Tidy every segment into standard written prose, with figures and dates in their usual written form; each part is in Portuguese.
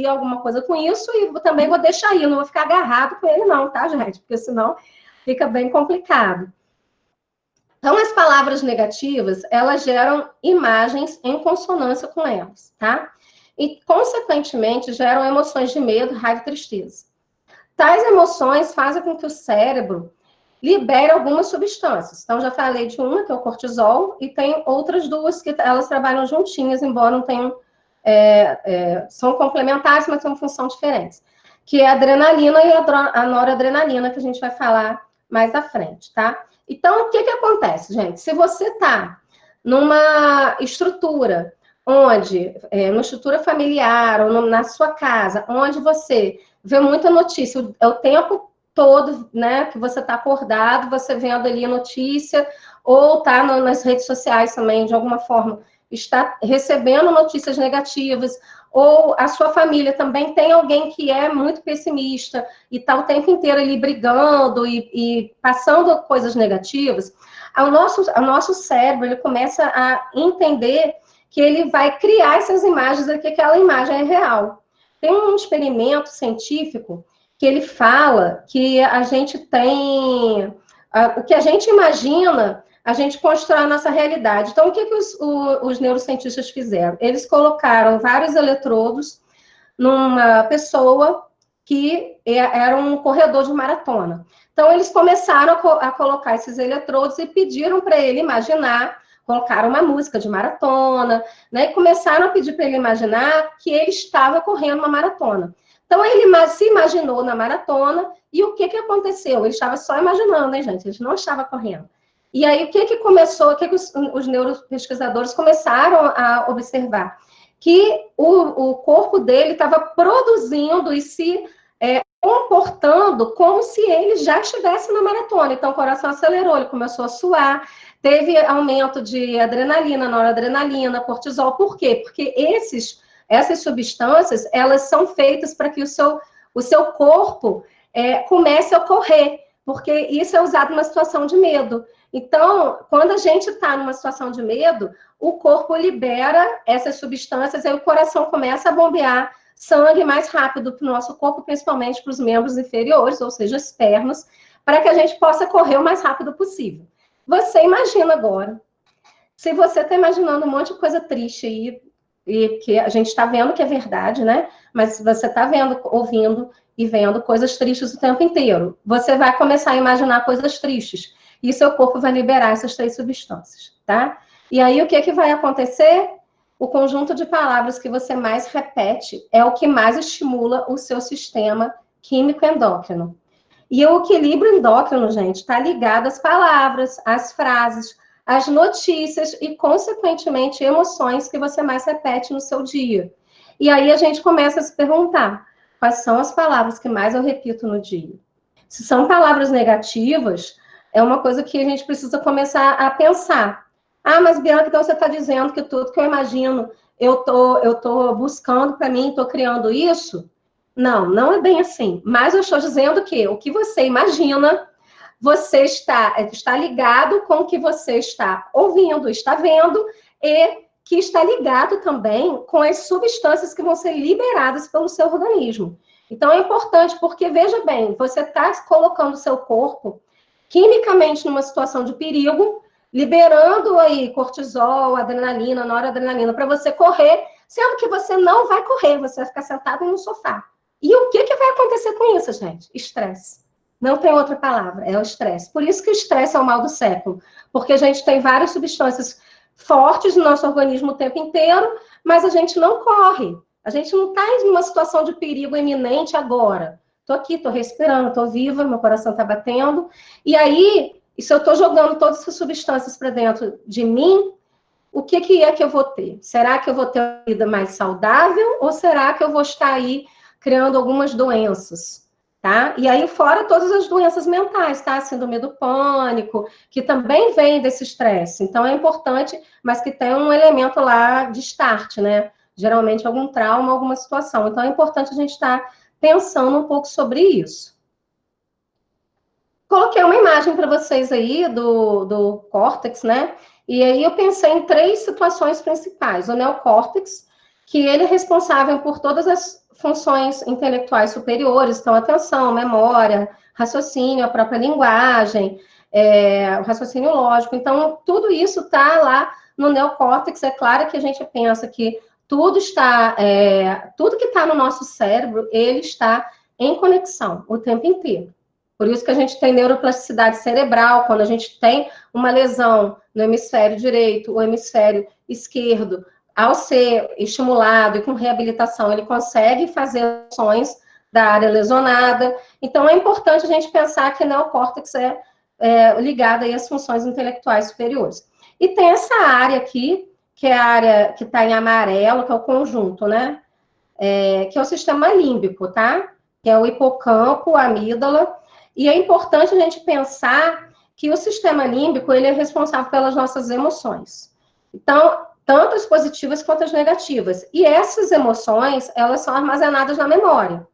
alguma coisa com isso e também vou deixar aí, eu não vou ficar agarrado com ele não, tá, gente? Porque senão fica bem complicado. Então, as palavras negativas, elas geram imagens em consonância com elas, tá? E, consequentemente, geram emoções de medo, raiva e tristeza. Tais emoções fazem com que o cérebro libere algumas substâncias. Então, já falei de uma, que é o cortisol, e tem outras duas que elas trabalham juntinhas, embora não tenham... são complementares, mas têm função diferentes. Que é a adrenalina e a noradrenalina, que a gente vai falar mais à frente, tá? Então, o que acontece, gente? Se você está numa estrutura onde, numa estrutura familiar ou na sua casa, onde você vê muita notícia, o tempo todo, né, que você está acordado, você vendo ali a notícia, ou está nas redes sociais também, de alguma forma, está recebendo notícias negativas, ou a sua família também tem alguém que é muito pessimista e está o tempo inteiro ali brigando e passando coisas negativas, o nosso cérebro ele começa a entender que ele vai criar essas imagens, que aquela imagem é real. Tem um experimento científico que ele fala que a gente tem... o que a gente imagina, a gente constrói a nossa realidade. Então, o que os neurocientistas fizeram? Eles colocaram vários eletrodos numa pessoa que era um corredor de maratona. Então, eles começaram a colocar esses eletrodos e pediram para ele imaginar, colocaram uma música de maratona, né? E começaram a pedir para ele imaginar que ele estava correndo uma maratona. Então, ele se imaginou na maratona, e o que aconteceu? Ele estava só imaginando, hein, gente? Ele não estava correndo. E aí, o que começou, o que os neuropesquisadores começaram a observar? Que o corpo dele estava produzindo e se comportando como se ele já estivesse na maratona. Então, o coração acelerou, ele começou a suar, teve aumento de adrenalina, noradrenalina, cortisol. Por quê? Porque essas substâncias, elas são feitas para que o seu corpo comece a correr, porque isso é usado numa situação de medo. Então, quando a gente está numa situação de medo, o corpo libera essas substâncias, aí o coração começa a bombear sangue mais rápido para o nosso corpo, principalmente para os membros inferiores, ou seja, as pernas, para que a gente possa correr o mais rápido possível. Você imagina agora, se você está imaginando um monte de coisa triste aí, e que a gente está vendo que é verdade, né? Mas você está vendo, ouvindo e vendo coisas tristes o tempo inteiro. Você vai começar a imaginar coisas tristes. E seu corpo vai liberar essas 3 substâncias, tá? E aí, o que vai acontecer? O conjunto de palavras que você mais repete é o que mais estimula o seu sistema químico endócrino. E o equilíbrio endócrino, gente, está ligado às palavras, às frases, às notícias e, consequentemente, emoções que você mais repete no seu dia. E aí a gente começa a se perguntar, quais são as palavras que mais eu repito no dia? Se são palavras negativas, é uma coisa que a gente precisa começar a pensar. Ah, mas Bianca, então você está dizendo que tudo que eu imagino, eu tô buscando para mim, estou criando isso? Não, não é bem assim. Mas eu estou dizendo que o que você imagina, você está ligado com o que você está ouvindo, está vendo, e que está ligado também com as substâncias que vão ser liberadas pelo seu organismo. Então, é importante, porque, veja bem, você está colocando o seu corpo quimicamente numa situação de perigo, liberando aí cortisol, adrenalina, noradrenalina, para você correr, sendo que você não vai correr, você vai ficar sentado no sofá. E o que vai acontecer com isso, gente? Estresse. Não tem outra palavra, é o estresse. Por isso que o estresse é o mal do século, porque a gente tem várias substâncias fortes no nosso organismo o tempo inteiro, mas a gente não corre. A gente não está em uma situação de perigo iminente agora. Estou aqui, estou respirando, estou viva, meu coração está batendo. E aí, se eu estou jogando todas essas substâncias para dentro de mim, o que é que eu vou ter? Será que eu vou ter uma vida mais saudável ou será que eu vou estar aí criando algumas doenças? Tá? E aí, fora todas as doenças mentais, tá? Síndrome do pânico, que também vem desse estresse. Então, é importante, mas que tem um elemento lá de start, né? Geralmente, algum trauma, alguma situação. Então, é importante a gente estar pensando um pouco sobre isso. Coloquei uma imagem para vocês aí do córtex, né? E aí eu pensei em 3 situações principais. O neocórtex, que ele é responsável por todas as funções intelectuais superiores, então atenção, memória, raciocínio, a própria linguagem, o raciocínio lógico. Então, tudo isso está lá no neocórtex. É claro que a gente pensa que tudo que está no nosso cérebro, ele está em conexão o tempo inteiro. Por isso que a gente tem neuroplasticidade cerebral, quando a gente tem uma lesão no hemisfério direito, o hemisfério esquerdo, ao ser estimulado e com reabilitação, ele consegue fazer ações da área lesionada. Então, é importante a gente pensar que o neocórtex é ligado aí às funções intelectuais superiores. E tem essa área aqui, que é a área que está em amarelo, que é o conjunto, né? Que é o sistema límbico, tá? Que é o hipocampo, a amígdala. E é importante a gente pensar que o sistema límbico, ele é responsável pelas nossas emoções. Então, tanto as positivas quanto as negativas. E essas emoções, elas são armazenadas na memória.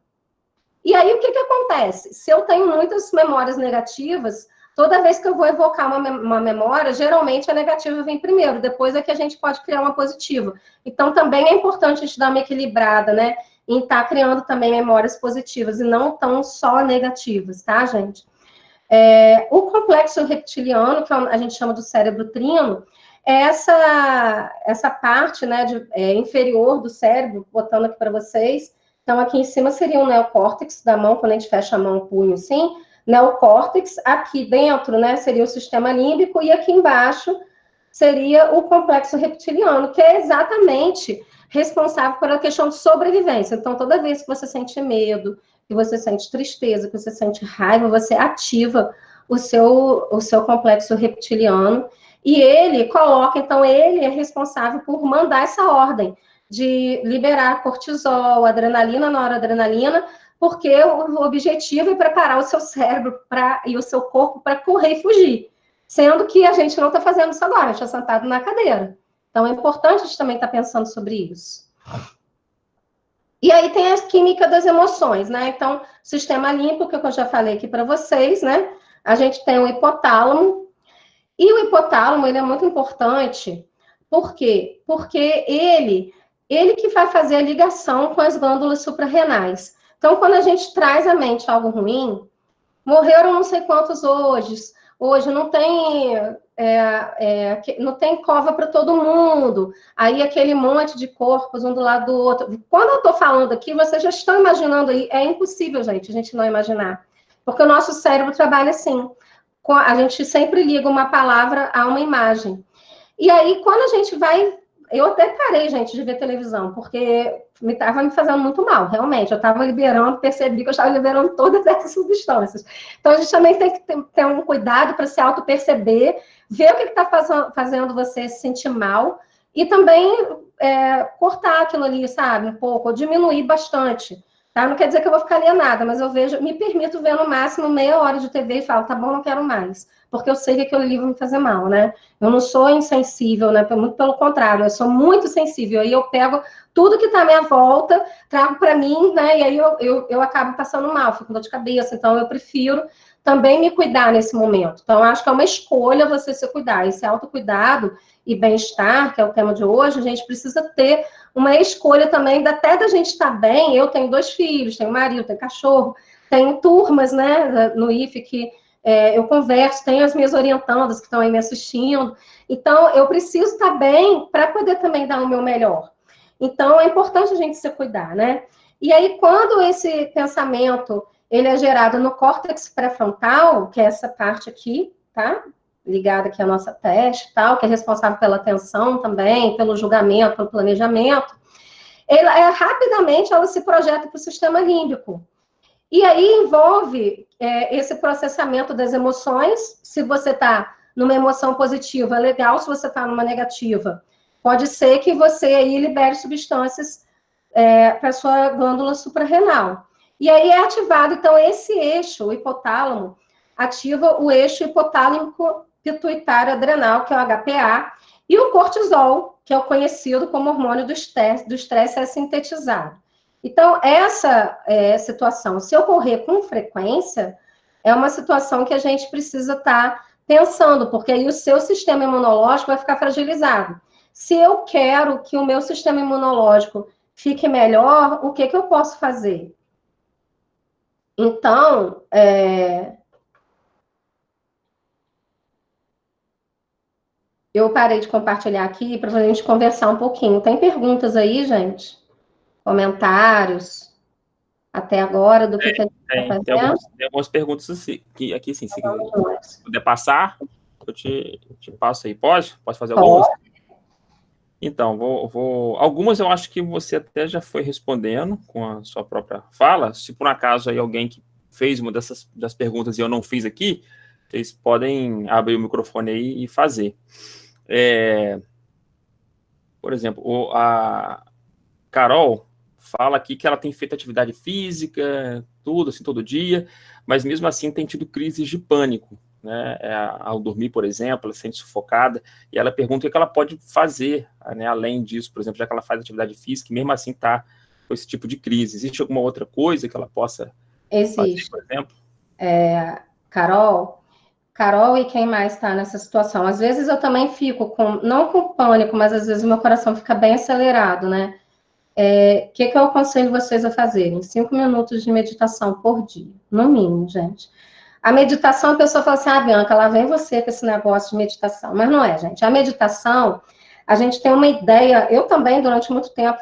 E aí, o que acontece? Se eu tenho muitas memórias negativas, toda vez que eu vou evocar uma memória, geralmente a negativa vem primeiro, depois é que a gente pode criar uma positiva. Então, também é importante a gente dar uma equilibrada, né? Em estar criando também memórias positivas e não tão só negativas, tá, gente? O complexo reptiliano, que a gente chama do cérebro trino, é essa parte, né, inferior do cérebro, botando aqui para vocês. Então, aqui em cima seria o neocórtex da mão, quando a gente fecha a mão, o punho, assim. Neocórtex, aqui dentro, né, seria o sistema límbico, e aqui embaixo seria o complexo reptiliano, que é exatamente responsável pela questão de sobrevivência. Então, toda vez que você sente medo, que você sente tristeza, que você sente raiva, você ativa o seu complexo reptiliano, e ele coloca, então, ele é responsável por mandar essa ordem de liberar cortisol, adrenalina, noradrenalina, porque o objetivo é preparar o seu cérebro e o seu corpo para correr e fugir. Sendo que a gente não está fazendo isso agora, a gente está sentado na cadeira. Então, é importante a gente também estar pensando sobre isso. E aí tem a química das emoções, né? Então, sistema límbico, que eu já falei aqui para vocês, né? A gente tem o hipotálamo. E o hipotálamo, ele é muito importante. Por quê? Porque ele que vai fazer a ligação com as glândulas suprarrenais. Então, quando a gente traz à mente algo ruim, morreram não sei quantos hoje não tem não tem cova para todo mundo, aí aquele monte de corpos um do lado do outro. Quando eu estou falando aqui, vocês já estão imaginando aí, é impossível, gente, a gente não imaginar, porque o nosso cérebro trabalha assim, a gente sempre liga uma palavra a uma imagem. E aí, quando a gente vai... Eu até parei, gente, de ver televisão, porque estava me fazendo muito mal, realmente. Eu estava percebi que eu estava liberando todas essas substâncias. Então, a gente também tem que ter um cuidado para se auto-perceber, ver o que está fazendo você se sentir mal, e também cortar aquilo ali, sabe, um pouco, ou diminuir bastante. Tá? Não quer dizer que eu vou ficar alienada, mas eu me permito ver no máximo meia hora de TV e falo, tá bom, não quero mais. Porque eu sei que aquele livro me fazer mal, né? Eu não sou insensível, né? Muito pelo contrário, eu sou muito sensível. Aí eu pego tudo que está à minha volta, trago para mim, né? E aí eu acabo passando mal, fico com dor de cabeça. Então eu prefiro também me cuidar nesse momento. Então, eu acho que é uma escolha você se cuidar. Esse autocuidado e bem-estar, que é o tema de hoje, a gente precisa ter uma escolha também, até da gente estar bem. Eu tenho 2 filhos, tenho marido, tenho cachorro, tenho turmas, né, no IFE que eu converso, tenho as minhas orientandas que estão aí me assistindo. Então, eu preciso estar bem para poder também dar o meu melhor. Então, é importante a gente se cuidar, né? E aí, quando esse pensamento ele é gerado no córtex pré-frontal, que é essa parte aqui, tá? Ligada aqui à nossa testa e tal, que é responsável pela atenção também, pelo julgamento, pelo planejamento, rapidamente ela se projeta para o sistema límbico. E aí envolve esse processamento das emoções. Se você está numa emoção positiva, é legal. Se você está numa negativa, pode ser que você aí libere substâncias para a sua glândula suprarrenal. E aí é ativado, então, esse eixo, o hipotálamo, ativa o eixo hipotálamico pituitário adrenal, que é o HPA, e o cortisol, que é o conhecido como hormônio do estresse é sintetizado. Então, essa situação, se ocorrer com frequência, é uma situação que a gente precisa estar pensando, porque aí o seu sistema imunológico vai ficar fragilizado. Se eu quero que o meu sistema imunológico fique melhor, o que eu posso fazer? Então, eu parei de compartilhar aqui para a gente conversar um pouquinho. Tem perguntas aí, gente? Comentários até agora do que a gente está fazendo? Tem algumas perguntas aqui, sim, se puder passar, eu te passo aí. Pode fazer algumas? Então, algumas eu acho que você até já foi respondendo com a sua própria fala. Se por acaso aí alguém que fez uma das perguntas e eu não fiz aqui, vocês podem abrir o microfone aí e fazer. Por exemplo, a Carol fala aqui que ela tem feito atividade física, tudo, assim, todo dia, mas mesmo assim tem tido crises de pânico, né? Ao dormir, por exemplo, ela se sente sufocada, e ela pergunta o que ela pode fazer, né, além disso, por exemplo, já que ela faz atividade física, e mesmo assim está com esse tipo de crise. Existe alguma outra coisa que ela possa fazer, por exemplo? Carol e quem mais está nessa situação? Às vezes eu também fico não com pânico, mas às vezes o meu coração fica bem acelerado, né? O que eu aconselho vocês a fazerem? 5 minutos de meditação por dia, no mínimo, gente. A meditação, a pessoa fala assim, Bianca, lá vem você com esse negócio de meditação. Mas não é, gente. A meditação, a gente tem uma ideia, eu também, durante muito tempo,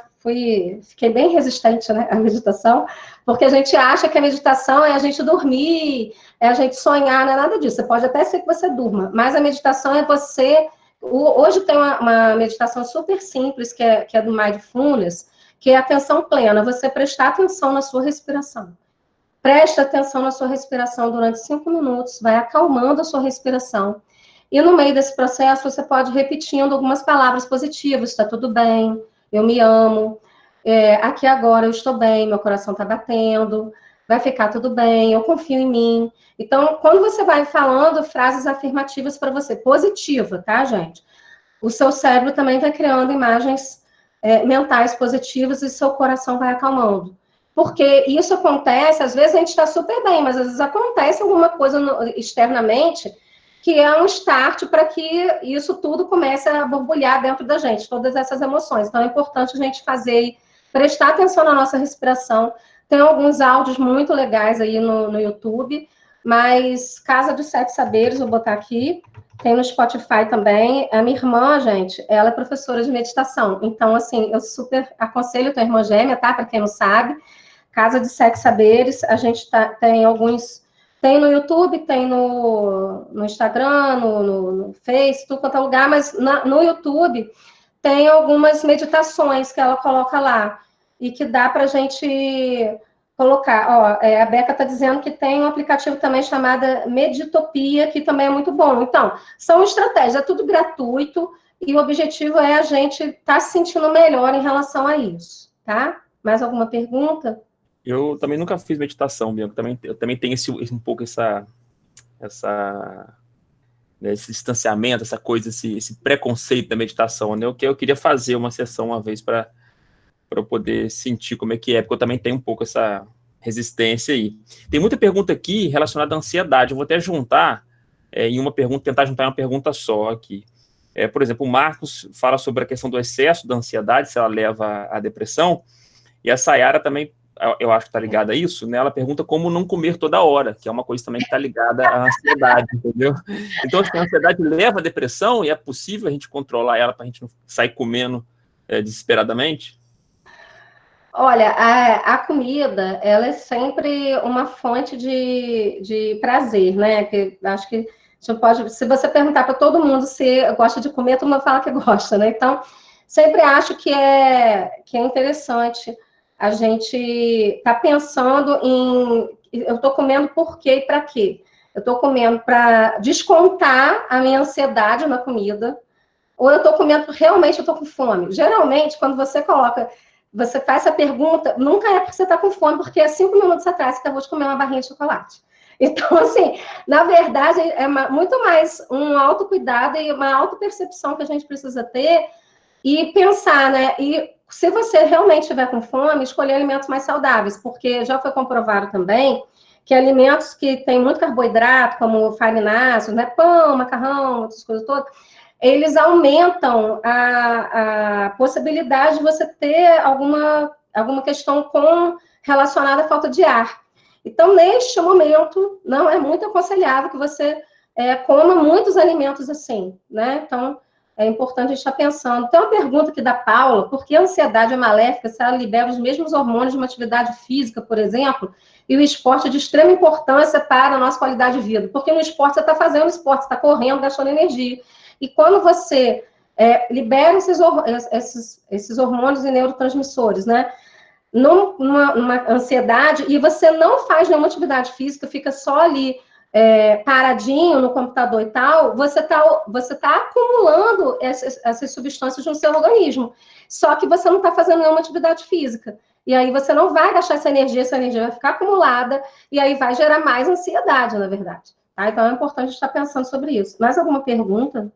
fiquei bem resistente, né, à meditação, porque a gente acha que a meditação é a gente dormir, é a gente sonhar, não é nada disso. Você pode até ser que você durma, mas a meditação é você... Hoje tem uma meditação super simples, que é do Mindfulness, que é a atenção plena, você prestar atenção na sua respiração. Preste atenção na sua respiração durante 5 minutos, vai acalmando a sua respiração. E no meio desse processo, você pode ir repetindo algumas palavras positivas, está tudo bem, eu me amo, aqui agora eu estou bem, meu coração está batendo, vai ficar tudo bem, eu confio em mim. Então, quando você vai falando frases afirmativas para você, positiva, tá, gente? O seu cérebro também vai criando imagens mentais positivas e seu coração vai acalmando. Porque isso acontece, às vezes a gente está super bem, mas às vezes acontece alguma coisa externamente que é um start para que isso tudo comece a borbulhar dentro da gente, todas essas emoções. Então é importante a gente prestar atenção na nossa respiração. Tem alguns áudios muito legais aí no YouTube, mas Casa dos Sete Saberes, vou botar aqui, tem no Spotify também. A minha irmã, gente, ela é professora de meditação. Então, assim, eu super aconselho, tua irmã gêmea, tá? Para quem não sabe. Casa de Sete Saberes, a gente tem alguns... Tem no YouTube, tem no Instagram, no Face, tudo quanto é lugar, mas no YouTube tem algumas meditações que ela coloca lá e que dá para a gente colocar. A Beca está dizendo que tem um aplicativo também chamado Meditopia, que também é muito bom. Então, são estratégias, é tudo gratuito e o objetivo é a gente estar se sentindo melhor em relação a isso, tá? Mais alguma pergunta? Eu também nunca fiz meditação, Bianca. Eu também tenho um pouco né, esse distanciamento, essa coisa, esse preconceito da meditação, né? O que eu queria fazer uma sessão uma vez para eu poder sentir como é que é, porque eu também tenho um pouco essa resistência aí. Tem muita pergunta aqui relacionada à ansiedade. Eu vou até juntar em uma pergunta, tentar juntar em uma pergunta só aqui. Por exemplo, o Marcos fala sobre a questão do excesso da ansiedade, se ela leva à depressão, e a Sayara também, eu acho que está ligada a isso, né? Ela pergunta como não comer toda hora, que é uma coisa também que está ligada à ansiedade, entendeu? Então, a ansiedade leva à depressão e é possível a gente controlar ela para a gente não sair comendo desesperadamente? Olha, a comida, ela é sempre uma fonte de prazer, né? Que acho que você pode, se você perguntar para todo mundo se gosta de comer, todo mundo fala que gosta, né? Então, sempre acho que é interessante a gente estar pensando eu estou comendo por quê e para quê? Eu estou comendo para descontar a minha ansiedade na comida, ou eu estou comendo porque realmente eu estou com fome. Geralmente, quando você faz essa pergunta, nunca é porque você está com fome, porque há 5 minutos atrás você acabou de comer uma barrinha de chocolate. Então, assim, na verdade, é muito mais um autocuidado e uma autopercepção que a gente precisa ter e pensar, né? E se você realmente estiver com fome, escolher alimentos mais saudáveis, porque já foi comprovado também que alimentos que têm muito carboidrato, como farináceos, né? Pão, macarrão, essas coisas todas, eles aumentam a possibilidade de você ter alguma questão relacionada à falta de ar. Então, neste momento, não é muito aconselhável que você coma muitos alimentos assim, né? Então, é importante a gente estar pensando. Tem uma pergunta aqui da Paula: por que a ansiedade é maléfica se ela libera os mesmos hormônios de uma atividade física, por exemplo, e o esporte é de extrema importância para a nossa qualidade de vida? Porque no esporte você está fazendo esporte, você está correndo, gastando energia. E quando você libera esses hormônios e neurotransmissores, né? Numa ansiedade, e você não faz nenhuma atividade física, fica só ali paradinho no computador e tal, você tá acumulando essas substâncias no seu organismo. Só que você não está fazendo nenhuma atividade física. E aí você não vai gastar essa energia vai ficar acumulada, e aí vai gerar mais ansiedade, na verdade. Tá? Então é importante estar pensando sobre isso. Mais alguma pergunta?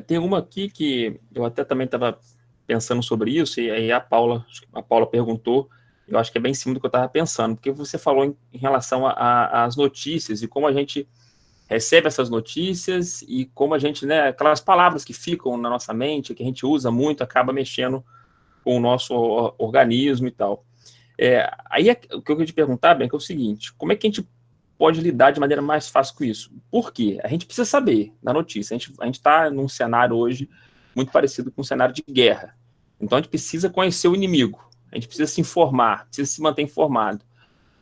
Tem uma aqui que eu até também estava pensando sobre isso, e aí a Paula perguntou, eu acho que é bem em cima do que eu estava pensando, porque você falou em relação às notícias, e como a gente recebe essas notícias, e como a gente, né, aquelas palavras que ficam na nossa mente, que a gente usa muito, acaba mexendo com o nosso organismo e tal. Aí o que eu queria te perguntar, Bianca, é o seguinte: como é que a gente pode lidar de maneira mais fácil com isso? Por quê? A gente precisa saber da notícia. A gente está num cenário hoje muito parecido com um cenário de guerra. Então a gente precisa conhecer o inimigo, a gente precisa se informar, precisa se manter informado.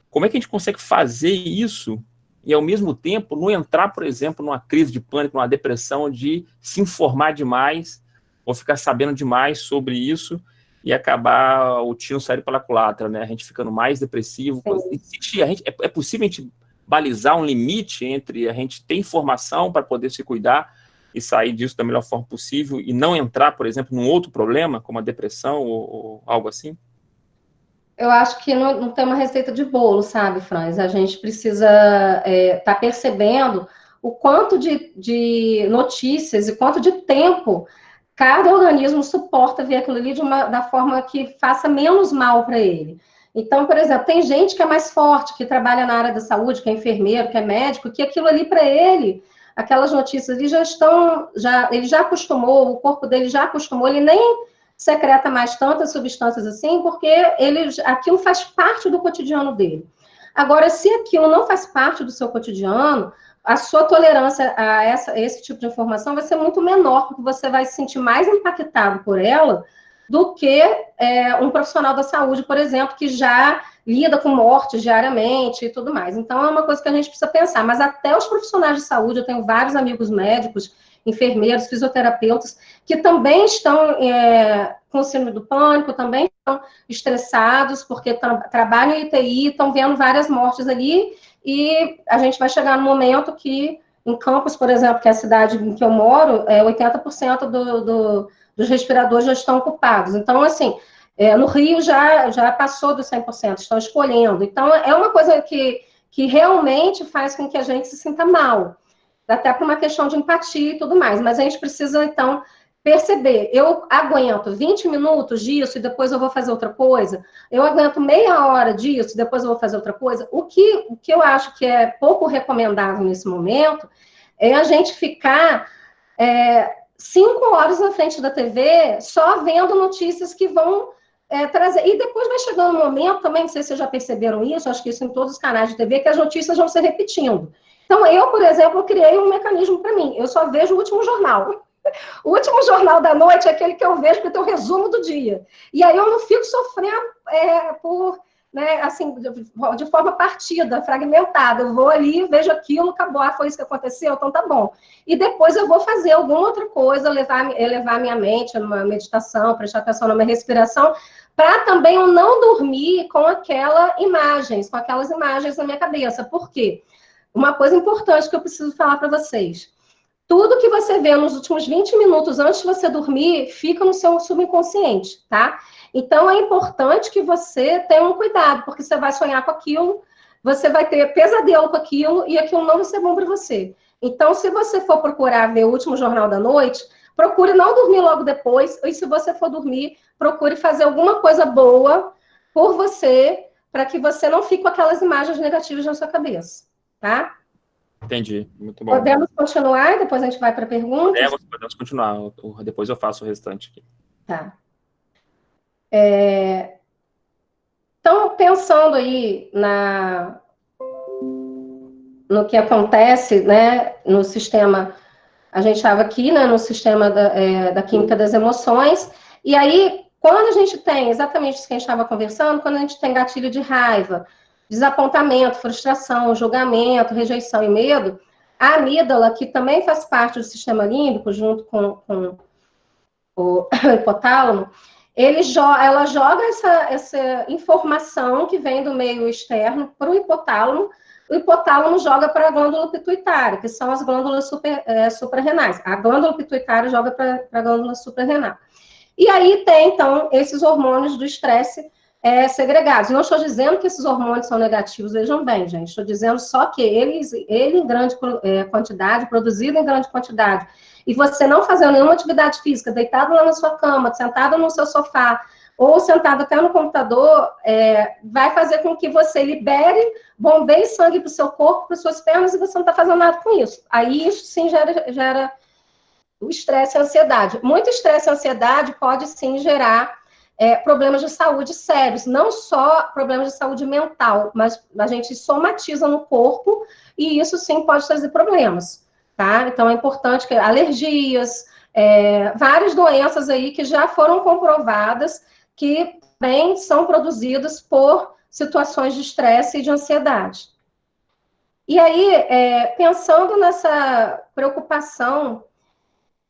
Como é que a gente consegue fazer isso e, ao mesmo tempo, não entrar, por exemplo, numa crise de pânico, numa depressão, de se informar demais ou ficar sabendo demais sobre isso e acabar o tiro saindo pela culatra, né? A gente ficando mais depressivo. É possível a gente balizar um limite entre a gente ter informação para poder se cuidar e sair disso da melhor forma possível e não entrar, por exemplo, num outro problema, como a depressão ou algo assim? Eu acho que não tem uma receita de bolo, sabe, Franz? A gente precisa estar percebendo o quanto de notícias e quanto de tempo cada organismo suporta ver aquilo ali da forma que faça menos mal para ele. Então, por exemplo, tem gente que é mais forte, que trabalha na área da saúde, que é enfermeiro, que é médico, que aquilo ali para ele, aquelas notícias ali ele já acostumou, o corpo dele já acostumou, ele nem secreta mais tantas substâncias assim, porque aquilo faz parte do cotidiano dele. Agora, se aquilo não faz parte do seu cotidiano, a sua tolerância a esse tipo de informação vai ser muito menor, porque você vai se sentir mais impactado por ela do que um profissional da saúde, por exemplo, que já lida com mortes diariamente e tudo mais. Então, é uma coisa que a gente precisa pensar. Mas até os profissionais de saúde, eu tenho vários amigos médicos, enfermeiros, fisioterapeutas, que também estão com síndrome do pânico, também estão estressados, porque trabalham em UTI, estão vendo várias mortes ali, e a gente vai chegar no momento que, em Campos, por exemplo, que é a cidade em que eu moro, 80% dos respiradores já estão ocupados. Então, assim, no Rio já passou dos 100%, estão escolhendo. Então, é uma coisa que realmente faz com que a gente se sinta mal, até por uma questão de empatia e tudo mais. Mas a gente precisa, então, perceber: eu aguento 20 minutos disso e depois eu vou fazer outra coisa? Eu aguento meia hora disso e depois eu vou fazer outra coisa? O que eu acho que é pouco recomendável nesse momento é a gente ficar 5 horas na frente da TV só vendo notícias que vão trazer. E depois vai chegando um momento também, não sei se vocês já perceberam isso, acho que isso em todos os canais de TV, que as notícias vão se repetindo. Então, eu, por exemplo, criei um mecanismo para mim. Eu só vejo o último jornal. O último jornal da noite é aquele que eu vejo, que tem o resumo do dia. E aí eu não fico sofrendo assim, de forma partida, fragmentada. Eu vou ali, vejo aquilo, acabou, foi isso que aconteceu, então tá bom. E depois eu vou fazer alguma outra coisa, elevar minha mente numa meditação, prestar atenção na minha respiração, para também eu não dormir com aquelas imagens na minha cabeça. Por quê? Uma coisa importante que eu preciso falar para vocês: tudo que você vê nos últimos 20 minutos antes de você dormir fica no seu subconsciente, tá? Então, é importante que você tenha um cuidado, porque você vai sonhar com aquilo, você vai ter pesadelo com aquilo, e aquilo não vai ser bom para você. Então, se você for procurar ver o último jornal da noite, procure não dormir logo depois, e se você for dormir, procure fazer alguma coisa boa por você, para que você não fique com aquelas imagens negativas na sua cabeça, tá? Entendi, muito bom. Podemos continuar e depois a gente vai para perguntas? Podemos continuar, depois eu faço o restante aqui. Tá. Então, pensando aí no que acontece, né, no sistema, a gente estava aqui, né, no sistema da química das emoções, e aí, quando a gente tem exatamente isso que a gente estava conversando, quando a gente tem gatilho de raiva, desapontamento, frustração, julgamento, rejeição e medo, a amígdala, que também faz parte do sistema límbico, junto com o hipotálamo, ela joga essa informação que vem do meio externo para o hipotálamo joga para a glândula pituitária, que são as glândulas suprarrenais. A glândula pituitária joga para a glândula suprarrenal. E aí tem, então, esses hormônios do estresse segregados. Não estou dizendo que esses hormônios são negativos, vejam bem, gente. Estou dizendo só que ele em grande quantidade, produzido em grande quantidade, e você não fazendo nenhuma atividade física, deitado lá na sua cama, sentado no seu sofá, ou sentado até no computador, vai fazer com que você libere, bombeie sangue para o seu corpo, para as suas pernas, e você não está fazendo nada com isso. Aí isso sim gera o estresse e a ansiedade. Muito estresse e ansiedade pode sim gerar problemas de saúde sérios, não só problemas de saúde mental, mas a gente somatiza no corpo, e isso sim pode trazer problemas. Tá? Então, é importante que alergias, várias doenças aí que já foram comprovadas que também são produzidas por situações de estresse e de ansiedade. E aí, pensando nessa preocupação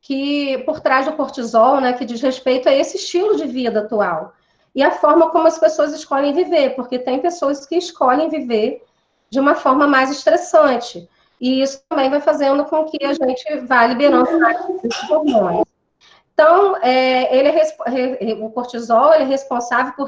que por trás do cortisol, né, que diz respeito a esse estilo de vida atual, e a forma como as pessoas escolhem viver, porque tem pessoas que escolhem viver de uma forma mais estressante, e isso também vai fazendo com que a gente vá liberando mais desses hormônios. Então, o cortisol ele é responsável por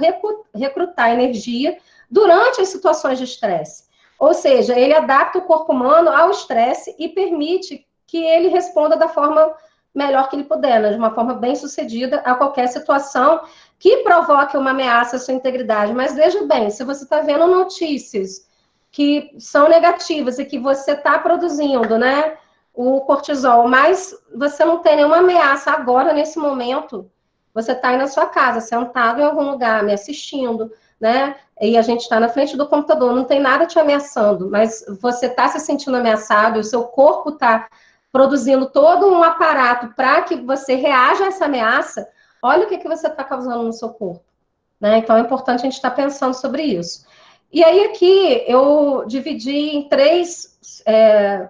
recrutar energia durante as situações de estresse. Ou seja, ele adapta o corpo humano ao estresse e permite que ele responda da forma melhor que ele puder, né? De uma forma bem sucedida a qualquer situação que provoque uma ameaça à sua integridade. Mas veja bem, se você está vendo notícias que são negativas e que você está produzindo, né, o cortisol, mas você não tem nenhuma ameaça agora, nesse momento, você está aí na sua casa, sentado em algum lugar, me assistindo, né, e a gente está na frente do computador, não tem nada te ameaçando, mas você está se sentindo ameaçado, o seu corpo está produzindo todo um aparato para que você reaja a essa ameaça, olha o que você está causando no seu corpo, né, então é importante a gente estar pensando sobre isso. E aí aqui eu dividi em 3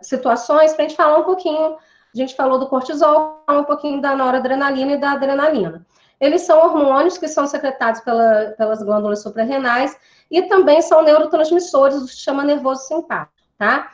situações para a gente falar um pouquinho. A gente falou do cortisol, um pouquinho da noradrenalina e da adrenalina. Eles são hormônios que são secretados pelas glândulas suprarrenais e também são neurotransmissores do sistema nervoso simpático, tá?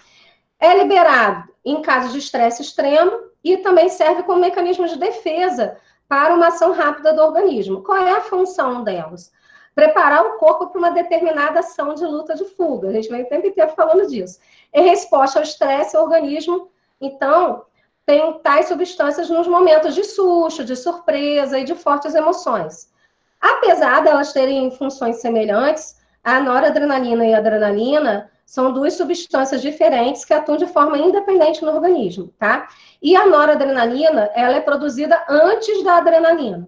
É liberado em casos de estresse extremo e também serve como mecanismo de defesa para uma ação rápida do organismo. Qual é a função delas? Preparar o corpo para uma determinada ação de luta de fuga. A gente vai o tempo inteiro falando disso. Em resposta ao estresse, o organismo, então, tem tais substâncias nos momentos de susto, de surpresa e de fortes emoções. Apesar de elas terem funções semelhantes, a noradrenalina e a adrenalina são 2 substâncias diferentes que atuam de forma independente no organismo, tá? E a noradrenalina, ela é produzida antes da adrenalina.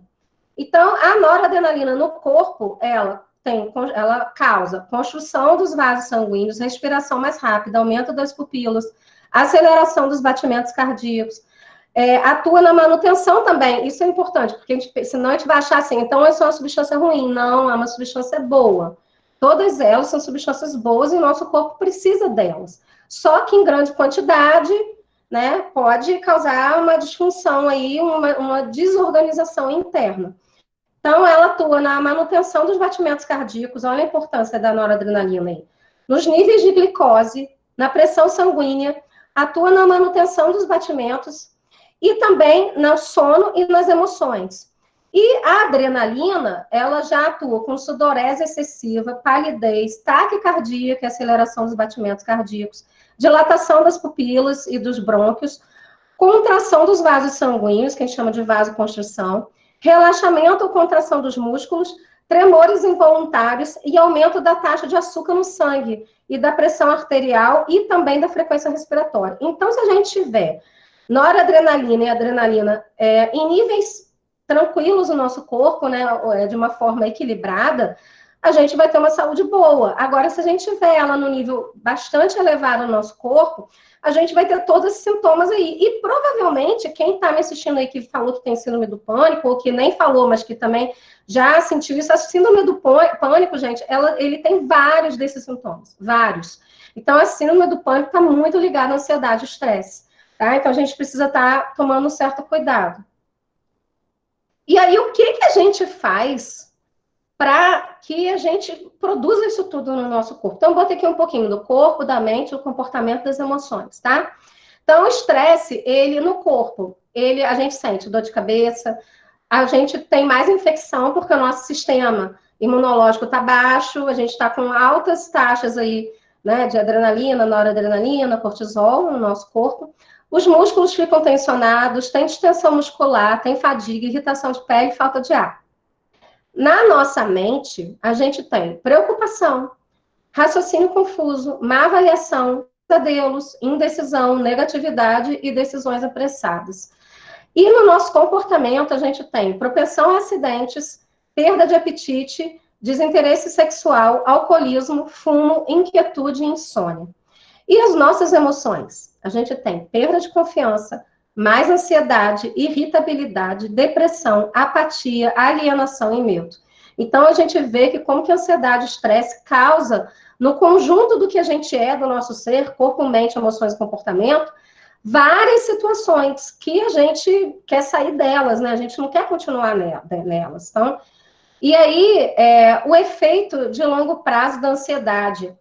Então, a noradrenalina no corpo, ela causa construção dos vasos sanguíneos, respiração mais rápida, aumento das pupilas, aceleração dos batimentos cardíacos, atua na manutenção também, isso é importante, porque senão a gente vai achar assim, então isso é uma substância ruim, não, é uma substância boa. Todas elas são substâncias boas e o nosso corpo precisa delas. Só que em grande quantidade, né, pode causar uma disfunção aí, uma desorganização interna. Então, ela atua na manutenção dos batimentos cardíacos, olha a importância da noradrenalina aí. Nos níveis de glicose, na pressão sanguínea, atua na manutenção dos batimentos e também no sono e nas emoções. E a adrenalina, ela já atua com sudorese excessiva, palidez, taquicardia, que é a aceleração dos batimentos cardíacos, dilatação das pupilas e dos brônquios, contração dos vasos sanguíneos, que a gente chama de vasoconstrição, relaxamento ou contração dos músculos, tremores involuntários e aumento da taxa de açúcar no sangue e da pressão arterial e também da frequência respiratória. Então, se a gente tiver noradrenalina e adrenalina em níveis tranquilos no nosso corpo, né, de uma forma equilibrada, a gente vai ter uma saúde boa. Agora, se a gente tiver ela no nível bastante elevado no nosso corpo, a gente vai ter todos esses sintomas aí. E provavelmente, quem está me assistindo aí que falou que tem síndrome do pânico, ou que nem falou, mas que também já sentiu isso, a síndrome do pânico, gente, ele tem vários desses sintomas, vários. Então, a síndrome do pânico está muito ligada à ansiedade e estresse, tá? Então, a gente precisa estar tomando um certo cuidado. E aí, o que a gente faz para que a gente produza isso tudo no nosso corpo? Então, eu botei aqui um pouquinho do corpo, da mente, do comportamento, das emoções, tá? Então, o estresse, ele no corpo, a gente sente dor de cabeça, a gente tem mais infecção porque o nosso sistema imunológico está baixo, a gente está com altas taxas aí, né, de adrenalina, noradrenalina, cortisol no nosso corpo. Os músculos ficam tensionados, tem distensão muscular, tem fadiga, irritação de pele, falta de ar. Na nossa mente, a gente tem preocupação, raciocínio confuso, má avaliação, pesadelos, indecisão, negatividade e decisões apressadas. E no nosso comportamento, a gente tem propensão a acidentes, perda de apetite, desinteresse sexual, alcoolismo, fumo, inquietude e insônia. E as nossas emoções? A gente tem perda de confiança, mais ansiedade, irritabilidade, depressão, apatia, alienação e medo. Então, a gente vê que como que a ansiedade e estresse causa, no conjunto do que a gente é, do nosso ser, corpo, mente, emoções e comportamento, várias situações que a gente quer sair delas, né? A gente não quer continuar nelas. Então, e aí, o efeito de longo prazo da ansiedade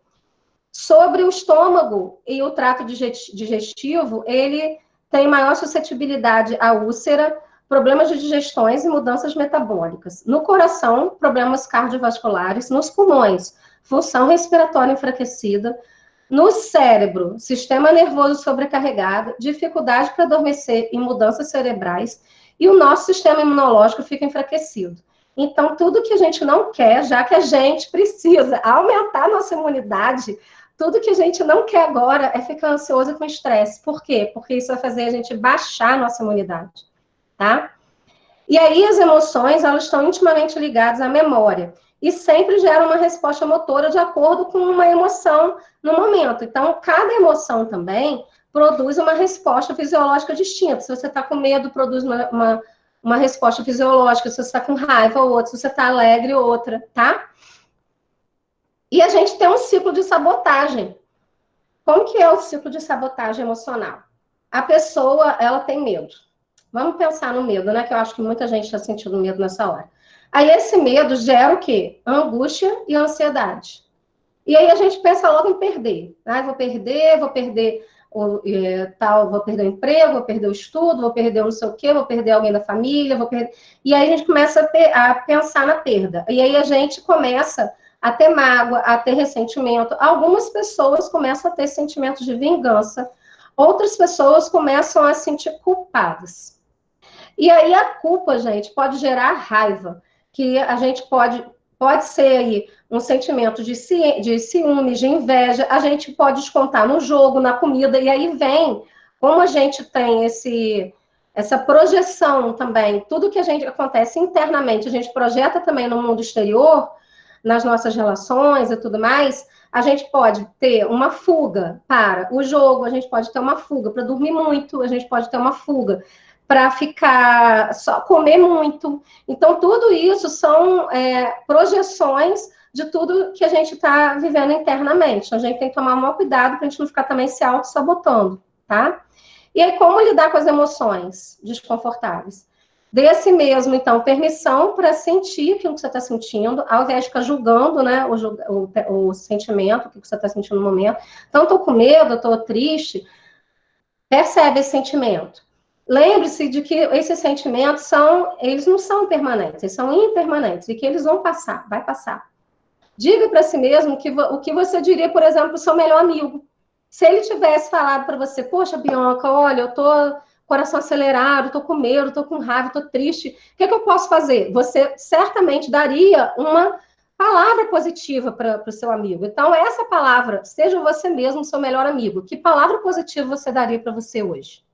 sobre o estômago e o trato digestivo, ele tem maior suscetibilidade à úlcera, problemas de digestões e mudanças metabólicas. No coração, problemas cardiovasculares. Nos pulmões, função respiratória enfraquecida. No cérebro, sistema nervoso sobrecarregado, dificuldade para adormecer e mudanças cerebrais. E o nosso sistema imunológico fica enfraquecido. Então, tudo que a gente não quer, já que a gente precisa aumentar a nossa imunidade, tudo que a gente não quer agora é ficar ansioso com estresse. Por quê? Porque isso vai fazer a gente baixar a nossa imunidade, tá? E aí as emoções, elas estão intimamente ligadas à memória. E sempre geram uma resposta motora de acordo com uma emoção no momento. Então, cada emoção também produz uma resposta fisiológica distinta. Se você está com medo, produz uma resposta fisiológica. Se você está com raiva, outra. Se você está alegre, outra, tá? E a gente tem um ciclo de sabotagem. Como que é o ciclo de sabotagem emocional? A pessoa, ela tem medo. Vamos pensar no medo, né? Que eu acho que muita gente está sentindo medo nessa hora. Aí esse medo gera o quê? Angústia e ansiedade. E aí a gente pensa logo em perder. Ah, vou perder vou perder o emprego, vou perder o estudo, vou perder não sei o quê, vou perder alguém da família, vou perder... E aí a gente começa a pensar na perda. E aí a gente começa a ter mágoa, a ter ressentimento. Algumas pessoas começam a ter sentimentos de vingança. Outras pessoas começam a se sentir culpadas. E aí a culpa, gente, pode gerar raiva, que a gente pode ser aí um sentimento de ciúme, de inveja, a gente pode descontar no jogo, na comida, e aí vem, como a gente tem essa projeção também, tudo que a gente acontece internamente, a gente projeta também no mundo exterior, nas nossas relações e tudo mais, a gente pode ter uma fuga para o jogo, a gente pode ter uma fuga para dormir muito, a gente pode ter uma fuga para ficar só comer muito. Então, tudo isso são projeções de tudo que a gente está vivendo internamente. Então, a gente tem que tomar o maior cuidado para a gente não ficar também se auto-sabotando, tá? E aí, como lidar com as emoções desconfortáveis? Dê a si mesmo, então, permissão para sentir aquilo que você está sentindo, ao invés de ficar julgando, né, o sentimento, o que você está sentindo no momento. Então, estou com medo, estou triste. Percebe esse sentimento. Lembre-se de que esses sentimentos eles não são permanentes, eles são impermanentes, e que eles vão passar, vai passar. Diga para si mesmo o que você diria, por exemplo, para o seu melhor amigo. Se ele tivesse falado para você, poxa, Bianca, olha, eu tô coração acelerado, estou com medo, estou com raiva, estou triste. O que eu posso fazer? Você certamente daria uma palavra positiva para o seu amigo. Então, essa palavra, seja você mesmo seu melhor amigo. Que palavra positiva você daria para você hoje?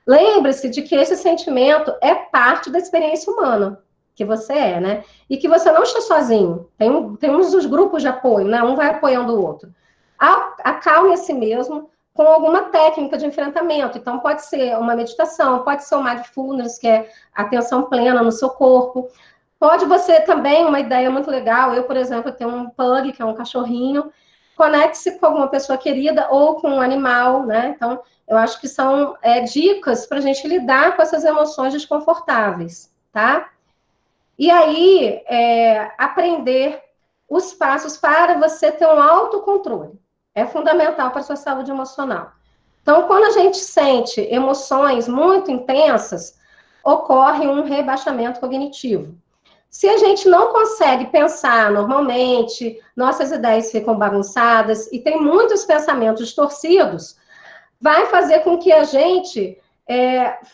Lembre-se de que esse sentimento é parte da experiência humana que você é, né? E que você não está sozinho. Tem uns grupos de apoio, né? Um vai apoiando o outro. Acalme a si mesmo com alguma técnica de enfrentamento. Então, pode ser uma meditação, pode ser o mindfulness, que é atenção plena no seu corpo. Pode você também, uma ideia muito legal, eu, por exemplo, tenho um pug, que é um cachorrinho, conecte-se com alguma pessoa querida ou com um animal, né? Então, eu acho que são dicas para a gente lidar com essas emoções desconfortáveis, tá? E aí, aprender os passos para você ter um autocontrole. É fundamental para a sua saúde emocional. Então, quando a gente sente emoções muito intensas, ocorre um rebaixamento cognitivo. Se a gente não consegue pensar normalmente, nossas ideias ficam bagunçadas e tem muitos pensamentos distorcidos, vai fazer com que a gente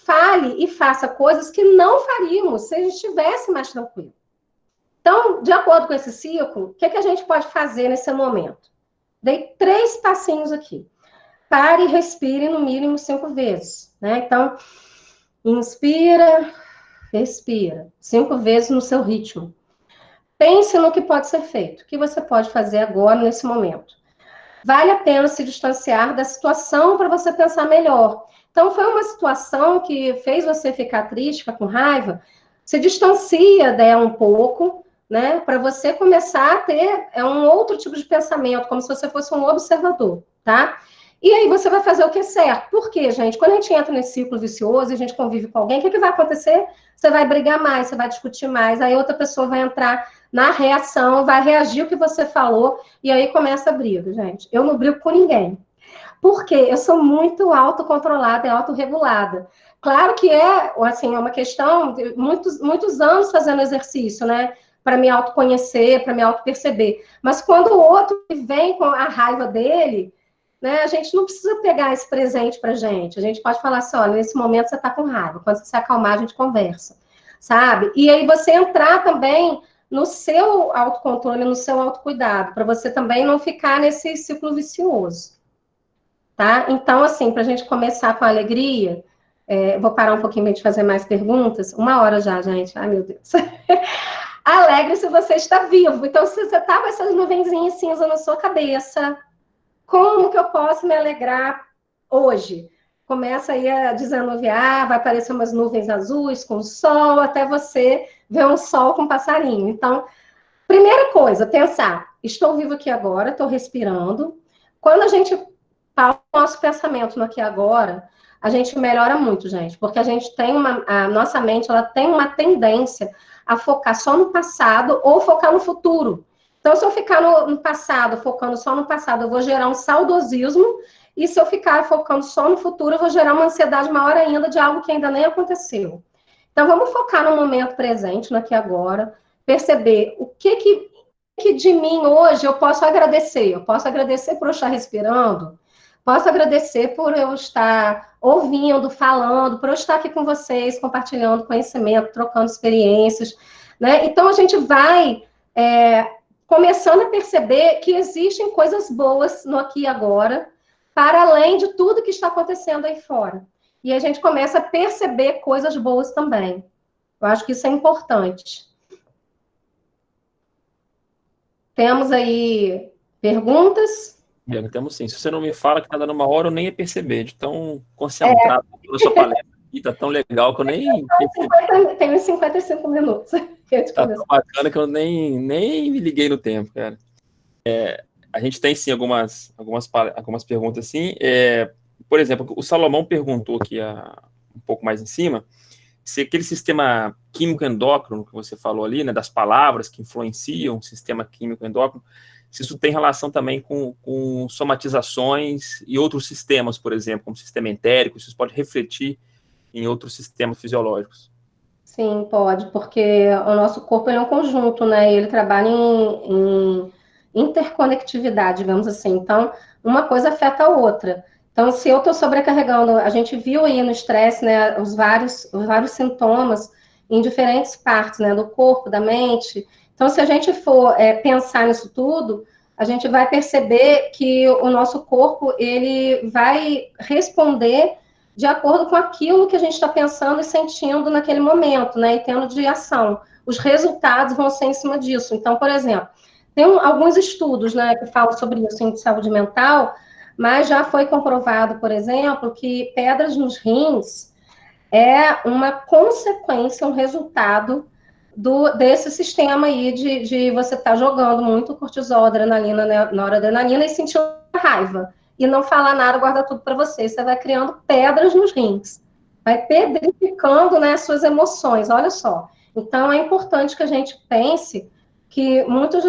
fale e faça coisas que não faríamos se a gente estivesse mais tranquilo. Então, de acordo com esse ciclo, o que a gente pode fazer nesse momento? Dei 3 passinhos aqui. Pare e respire no mínimo 5 vezes, né? Então, inspira, respira. 5 vezes no seu ritmo. Pense no que pode ser feito. O que você pode fazer agora, nesse momento? Vale a pena se distanciar da situação para você pensar melhor. Então, foi uma situação que fez você ficar triste, ficar com raiva. Se distancia dela um pouco, né? Para você começar a ter um outro tipo de pensamento, como se você fosse um observador, tá? E aí você vai fazer o que é certo. Por quê, gente? Quando a gente entra nesse ciclo vicioso e a gente convive com alguém, o que vai acontecer? Você vai brigar mais, você vai discutir mais, aí outra pessoa vai entrar na reação, vai reagir o que você falou, e aí começa a briga, gente. Eu não brigo com ninguém. Por quê? Eu sou muito autocontrolada e autorregulada. Claro que é uma questão de muitos anos fazendo exercício, né? Para me autoconhecer, para me autoperceber. Mas quando o outro vem com a raiva dele, né, a gente não precisa pegar esse presente pra gente. A gente pode falar assim, olha, nesse momento você tá com raiva. Quando você se acalmar, a gente conversa, sabe? E aí você entrar também no seu autocontrole, no seu autocuidado, para você também não ficar nesse ciclo vicioso, tá? Então, assim, para a gente começar com alegria, vou parar um pouquinho de fazer mais perguntas. 1 hora já, gente. Ai, meu Deus. Alegre se você está vivo. Então, se você tá com essas nuvenzinhas cinza na sua cabeça, como que eu posso me alegrar hoje? Começa aí a desanuviar, vai aparecer umas nuvens azuis com sol, até você ver um sol com passarinho. Então, primeira coisa, pensar, estou vivo aqui agora, estou respirando. Quando a gente pausa o nosso pensamento no aqui e agora, a gente melhora muito, gente, porque a gente tem a nossa mente, ela tem uma tendência a focar só no passado ou focar no futuro. Então, se eu ficar no passado, focando só no passado, eu vou gerar um saudosismo, e se eu ficar focando só no futuro, eu vou gerar uma ansiedade maior ainda de algo que ainda nem aconteceu. Então, vamos focar no momento presente, no aqui e agora, perceber o que de mim hoje eu posso agradecer. Eu posso agradecer por eu estar respirando, posso agradecer por eu estar ouvindo, falando, por eu estar aqui com vocês, compartilhando conhecimento, trocando experiências, né? Então, a gente vai começando a perceber que existem coisas boas no aqui e agora, para além de tudo que está acontecendo aí fora. E a gente começa a perceber coisas boas também. Eu acho que isso é importante. Temos aí perguntas? Temos sim. Se você não me fala que está dando 1 hora, eu nem ia perceber. De tão concentrado na sua palestra aqui, tá tão legal que eu nem... Tem uns 55 minutos. Tá tão bacana que eu nem me liguei no tempo, cara. A gente tem, sim, algumas perguntas, assim. Por exemplo, o Salomão perguntou aqui um pouco mais em cima, se aquele sistema químico endócrino que você falou ali, né, das palavras que influenciam o sistema químico endócrino, se isso tem relação também com somatizações e outros sistemas, por exemplo, como o sistema entérico, se isso pode refletir em outros sistemas fisiológicos. Sim, pode, porque o nosso corpo é um conjunto, né? Ele trabalha em interconectividade, digamos assim. Então, uma coisa afeta a outra. Então, se eu estou sobrecarregando, a gente viu aí no estresse, né, os vários sintomas em diferentes partes, né, do corpo, da mente. Então, se a gente for pensar nisso tudo, a gente vai perceber que o nosso corpo, ele vai responder de acordo com aquilo que a gente está pensando e sentindo naquele momento, né, e tendo de ação. Os resultados vão ser em cima disso. Então, por exemplo, tem alguns estudos, né, que falam sobre isso em saúde mental, mas já foi comprovado, por exemplo, que pedras nos rins é uma consequência, um resultado desse sistema aí de você estar jogando muito cortisol, adrenalina, né, noradrenalina e sentindo raiva. E não falar nada, guarda tudo para você. Você vai criando pedras nos rins. Vai pedrificando, né, as suas emoções, olha só. Então, é importante que a gente pense que muitas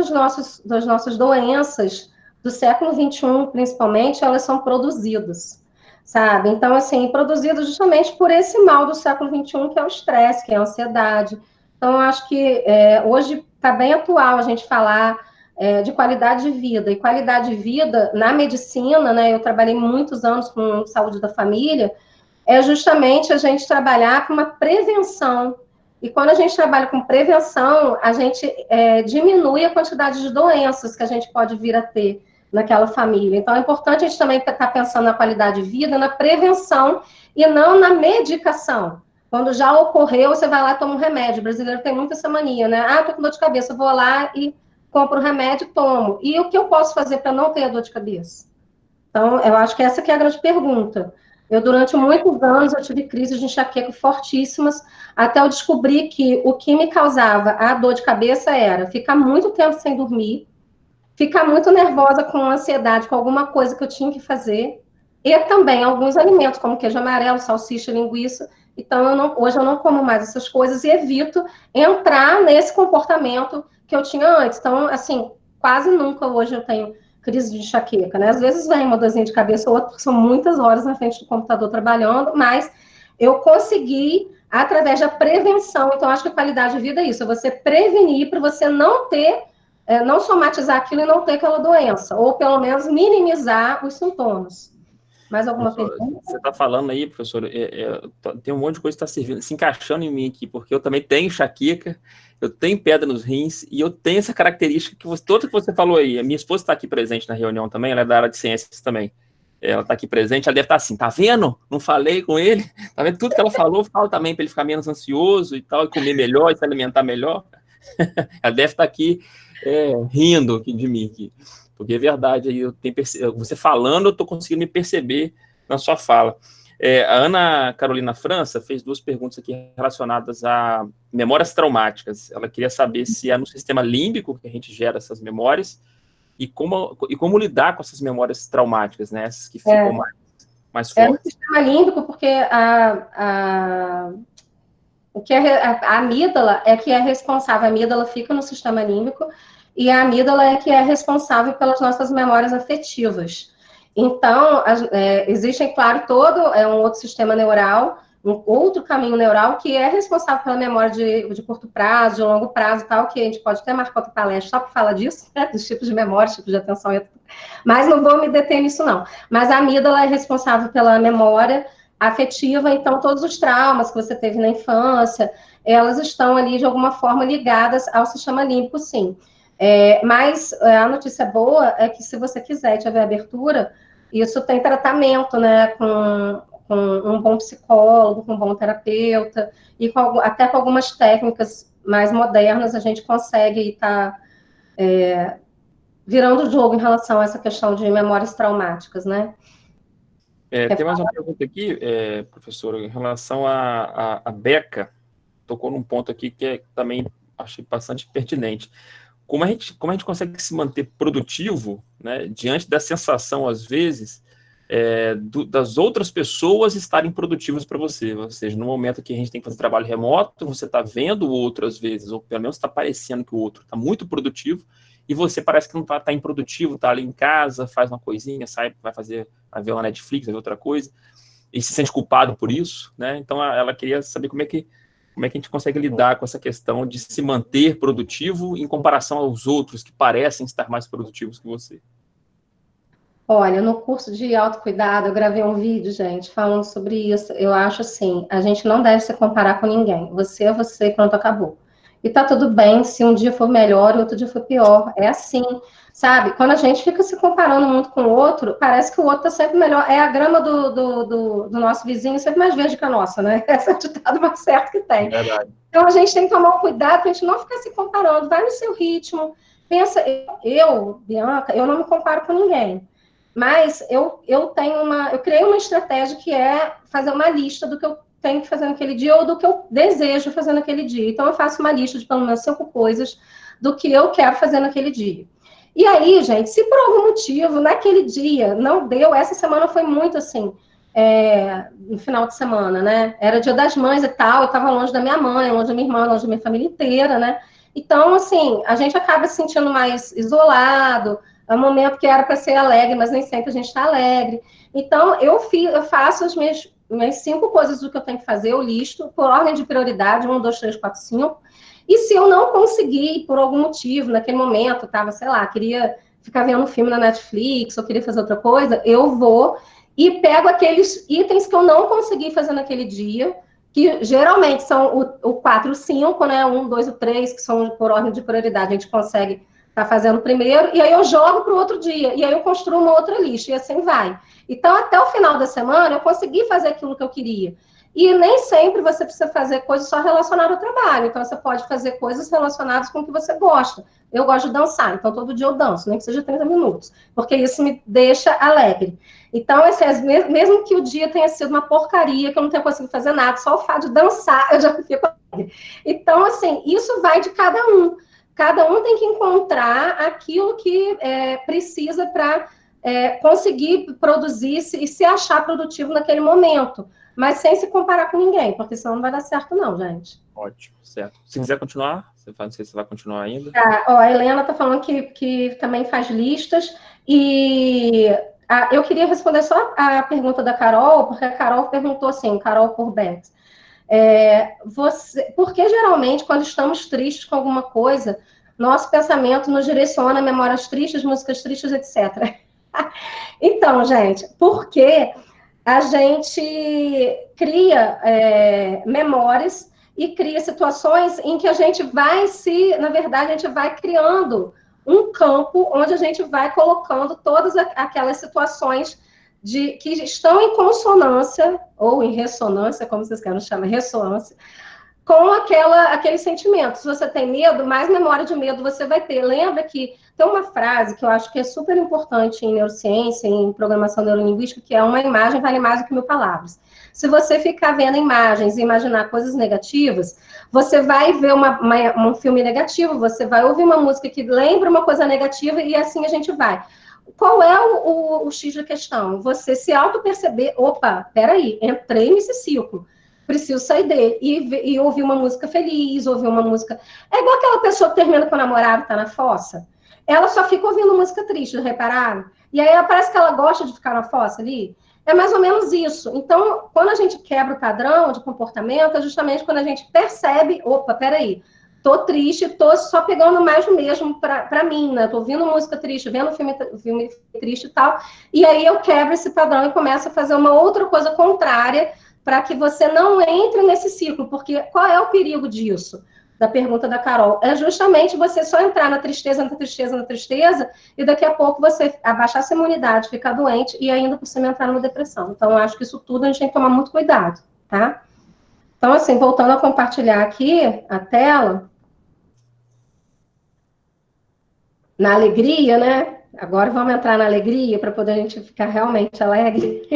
das nossas doenças do século XXI, principalmente, elas são produzidas, sabe? Então, assim, produzidas justamente por esse mal do século XXI, que é o estresse, que é a ansiedade. Então, eu acho que hoje está bem atual a gente falar de qualidade de vida. E qualidade de vida na medicina, né? Eu trabalhei muitos anos com saúde da família, é justamente a gente trabalhar com uma prevenção. E quando a gente trabalha com prevenção, a gente diminui a quantidade de doenças que a gente pode vir a ter naquela família. Então, é importante a gente também estar pensando na qualidade de vida, na prevenção e não na medicação. Quando já ocorreu, você vai lá e toma um remédio. O brasileiro tem muito essa mania, né? Ah, tô com dor de cabeça, eu vou lá e compro o remédio e tomo. E o que eu posso fazer para não ter a dor de cabeça? Então, eu acho que essa que é a grande pergunta. Eu, durante muitos anos, eu tive crises de enxaqueca fortíssimas, até eu descobrir que o que me causava a dor de cabeça era ficar muito tempo sem dormir, ficar muito nervosa com ansiedade, com alguma coisa que eu tinha que fazer, e também alguns alimentos, como queijo amarelo, salsicha, linguiça. Então, hoje eu não como mais essas coisas e evito entrar nesse comportamento que eu tinha antes. Então, assim, quase nunca hoje eu tenho crise de enxaqueca, né? Às vezes vem uma dorzinha de cabeça ou outra, porque são muitas horas na frente do computador trabalhando, mas eu consegui através da prevenção. Então, acho que a qualidade de vida é isso, é você prevenir para você não ter, não somatizar aquilo e não ter aquela doença, ou pelo menos minimizar os sintomas. Mais alguma pergunta? Você está falando aí, professor, tem um monte de coisa que está se encaixando em mim aqui, porque eu também tenho enxaqueca, eu tenho pedra nos rins, e eu tenho essa característica toda que você falou aí. A minha esposa está aqui presente na reunião também, ela é da área de ciências também. Ela está aqui presente, ela deve estar assim, tá vendo? Não falei com ele, tá vendo? Tudo que ela falou, eu falo também para ele ficar menos ansioso e tal, e comer melhor, e se alimentar melhor. Ela deve estar aqui rindo aqui de mim aqui. Porque é verdade, aí você falando, eu estou conseguindo me perceber na sua fala. A Ana Carolina França fez 2 perguntas aqui relacionadas a memórias traumáticas. Ela queria saber se é no sistema límbico que a gente gera essas memórias e como lidar com essas memórias traumáticas, né? Essas que ficam mais fortes. É no sistema límbico, porque a amígdala é que é responsável, a amígdala fica no sistema límbico, e a amígdala é que é responsável pelas nossas memórias afetivas. Então, existem, claro, todo um outro sistema neural, um outro caminho neural que é responsável pela memória de curto prazo, de longo prazo e tal, que a gente pode até marcar outra palestra só para falar disso, né, dos tipos de memória, tipos de atenção, mas não vou me deter nisso, não. Mas a amígdala é responsável pela memória afetiva, então todos os traumas que você teve na infância, elas estão ali de alguma forma ligadas ao sistema límbico, sim. Mas a notícia boa é que se você quiser e tiver abertura, isso tem tratamento, né, com um bom psicólogo, com um bom terapeuta, e até com algumas técnicas mais modernas, a gente consegue estar virando o jogo em relação a essa questão de memórias traumáticas, né? Tem mais uma pergunta aqui, professor, em relação a Beca, tocou num ponto aqui que também achei bastante pertinente. Como a gente consegue se manter produtivo, né, diante da sensação, às vezes, das outras pessoas estarem produtivas para você? Ou seja, no momento que a gente tem que fazer trabalho remoto, você está vendo o outro, às vezes, ou pelo menos está parecendo que o outro está muito produtivo, e você parece que não está improdutivo, está ali em casa, faz uma coisinha, sai, vai ver uma Netflix, vai ver outra coisa, e se sente culpado por isso, né? Então, ela queria saber como é que a gente consegue lidar com essa questão de se manter produtivo em comparação aos outros que parecem estar mais produtivos que você. Olha, no curso de autocuidado, eu gravei um vídeo, gente, falando sobre isso. Eu acho assim, a gente não deve se comparar com ninguém. Você é você, pronto, acabou. E tá tudo bem se um dia for melhor e outro dia for pior. É assim, sabe? Quando a gente fica se comparando muito com o outro, parece que o outro tá sempre melhor. É a grama do nosso vizinho sempre mais verde que a nossa, né? Esse é o ditado mais certo que tem. Verdade. Então a gente tem que tomar um cuidado pra gente não ficar se comparando. Vai no seu ritmo. Pensa, Bianca, eu não me comparo com ninguém. Mas eu criei uma estratégia que é fazer uma lista do que eu tenho que fazer naquele dia ou do que eu desejo fazer naquele dia. Então, eu faço uma lista de pelo menos 5 coisas do que eu quero fazer naquele dia. E aí, gente, se por algum motivo, naquele dia, não deu, essa semana foi muito assim, no final de semana, né? Era Dia das Mães e tal, eu estava longe da minha mãe, longe da minha irmã, longe da minha família inteira, né? Então, assim, a gente acaba se sentindo mais isolado. É um momento que era para ser alegre, mas nem sempre a gente está alegre. Então, eu faço as minhas 5 coisas do que eu tenho que fazer, eu listo por ordem de prioridade, 1, 2, 3, 4, 5. E se eu não conseguir, por algum motivo, naquele momento, estava, sei lá, queria ficar vendo um filme na Netflix, ou queria fazer outra coisa, eu vou e pego aqueles itens que eu não consegui fazer naquele dia, que geralmente são o 4 e o 5, né? 1, 2 e 3, que são por ordem de prioridade, a gente consegue estar fazendo primeiro, e aí eu jogo para o outro dia, e aí eu construo uma outra lista, e assim vai. Então, até o final da semana, eu consegui fazer aquilo que eu queria. E nem sempre você precisa fazer coisas só relacionadas ao trabalho. Então, você pode fazer coisas relacionadas com o que você gosta. Eu gosto de dançar, então todo dia eu danço, nem que seja 30 minutos, porque isso me deixa alegre. Então, assim, mesmo que o dia tenha sido uma porcaria, que eu não tenha conseguido fazer nada, só o fato de dançar, eu já fico alegre. Então, assim, isso vai de cada um. Cada um tem que encontrar aquilo que precisa para conseguir produzir e se achar produtivo naquele momento, mas sem se comparar com ninguém, porque senão não vai dar certo não, gente. Ótimo, certo. Se quiser continuar, não sei se você vai continuar ainda. A Helena está falando que também faz listas, e eu queria responder só a pergunta da Carol, porque a Carol perguntou assim, Carol Corbett, porque geralmente quando estamos tristes com alguma coisa, nosso pensamento nos direciona a memórias tristes, músicas tristes, etc. Então, gente, porque a gente cria memórias e cria situações em que a gente vai na verdade, a gente vai criando um campo onde a gente vai colocando todas aquelas situações que estão em consonância, ou em ressonância, como vocês querem chamar, ressonância, com aqueles sentimentos. Se você tem medo, mais memória de medo você vai ter. Lembra que tem uma frase que eu acho que é super importante em neurociência, em programação neurolinguística, que é: uma imagem vale mais do que 1000 palavras. Se você ficar vendo imagens e imaginar coisas negativas, você vai ver um filme negativo, você vai ouvir uma música que lembra uma coisa negativa, e assim a gente vai. Qual é o X da questão? Você se auto-perceber: opa, peraí, entrei nesse ciclo, preciso sair dele, e ouvir uma música feliz, ouvir uma música... É igual aquela pessoa que termina com o namorado, tá na fossa, ela só fica ouvindo música triste, repararam? E aí parece que ela gosta de ficar na fossa ali. É mais ou menos isso. Então, quando a gente quebra o padrão de comportamento, é justamente quando a gente percebe: opa, peraí, tô triste, tô só pegando mais do mesmo pra mim, né? Tô ouvindo música triste, vendo filme triste e tal, e aí eu quebro esse padrão e começo a fazer uma outra coisa contrária, para que você não entre nesse ciclo. Porque qual é o perigo disso? Da pergunta da Carol, é justamente você só entrar na tristeza, na tristeza, na tristeza, e daqui a pouco você abaixar essa imunidade, ficar doente, e ainda por cima entrar numa depressão. Então, eu acho que isso tudo a gente tem que tomar muito cuidado, tá? Então, assim, voltando a compartilhar aqui a tela, na alegria, né? Agora vamos entrar na alegria, para poder a gente ficar realmente alegre.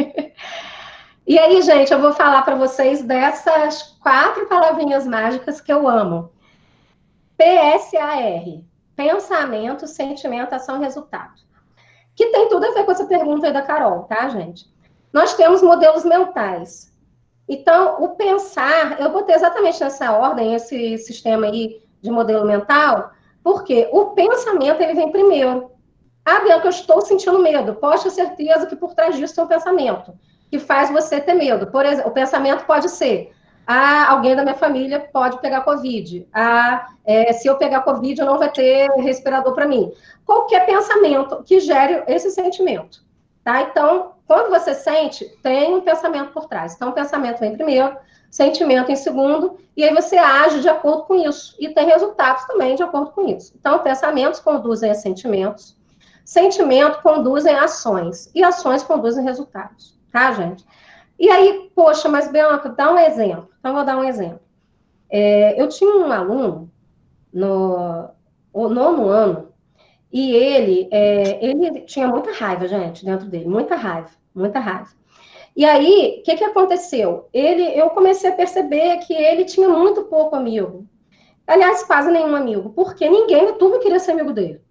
E aí, gente, eu vou falar para vocês dessas 4 palavrinhas mágicas que eu amo. PSAR, pensamento, sentimento, ação, resultado. Que tem tudo a ver com essa pergunta aí da Carol, tá, gente? Nós temos modelos mentais. Então, o pensar, eu botei exatamente nessa ordem, esse sistema aí de modelo mental, porque o pensamento, ele vem primeiro. Ah, Bianca, eu estou sentindo medo. Pode ter certeza que por trás disso tem um pensamento que faz você ter medo. Por exemplo, o pensamento pode ser: alguém da minha família pode pegar Covid. Se eu pegar Covid, eu não vai ter respirador para mim. Qualquer pensamento que gere esse sentimento. tá? Então, quando você sente, tem um pensamento por trás. Então, o pensamento vem primeiro, sentimento em segundo, e aí você age de acordo com isso. E tem resultados também de acordo com isso. Então, pensamentos conduzem a sentimentos, sentimento conduzem a ações, e ações conduzem resultados, tá, gente? E aí, poxa, mas Bianca, dá um exemplo. Então, eu vou dar um exemplo. Eu tinha um aluno no 9º ano, e ele tinha muita raiva, gente, dentro dele, muita raiva, muita raiva. E aí, o que aconteceu? Eu comecei a perceber que ele tinha muito pouco amigo. Aliás, quase nenhum amigo, porque ninguém na turma queria ser amigo dele.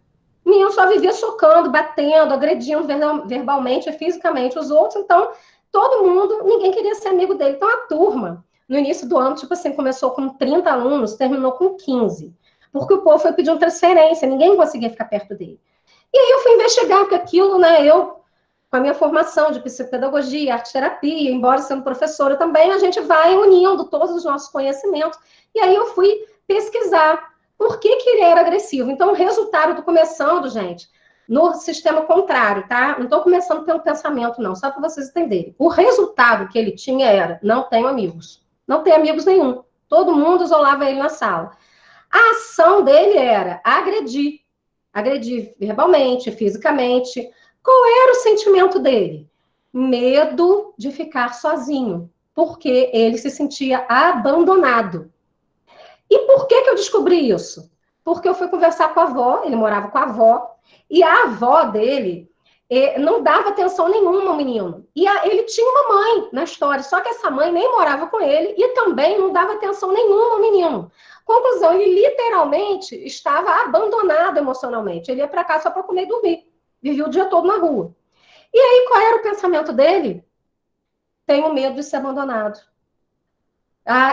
O menino só vivia socando, batendo, agredindo verbalmente e fisicamente os outros, então todo mundo, ninguém queria ser amigo dele. Então a turma, no início do ano, tipo assim, começou com 30 alunos, terminou com 15, porque o povo foi pedindo transferência, ninguém conseguia ficar perto dele. E aí eu fui investigar, porque aquilo, né, eu, com a minha formação de psicopedagogia, arte-terapia, embora sendo professora também, a gente vai unindo todos os nossos conhecimentos, e aí eu fui pesquisar por que ele era agressivo. Então, o resultado, eu tô começando, gente, no sistema contrário, tá? Não estou começando pelo pensamento, não, só para vocês entenderem. O resultado que ele tinha era, não tenho amigos. Não tem amigos nenhum. Todo mundo isolava ele na sala. A ação dele era agredir. Agredir verbalmente, fisicamente. Qual era o sentimento dele? Medo de ficar sozinho, porque ele se sentia abandonado. E por que eu descobri isso? Porque eu fui conversar com a avó, ele morava com a avó, e a avó dele não dava atenção nenhuma ao menino. E ele tinha uma mãe na história, só que essa mãe nem morava com ele e também não dava atenção nenhuma ao menino. Conclusão, ele literalmente estava abandonado emocionalmente. Ele ia para casa só para comer e dormir. Vivia o dia todo na rua. E aí, qual era o pensamento dele? Tenho medo de ser abandonado.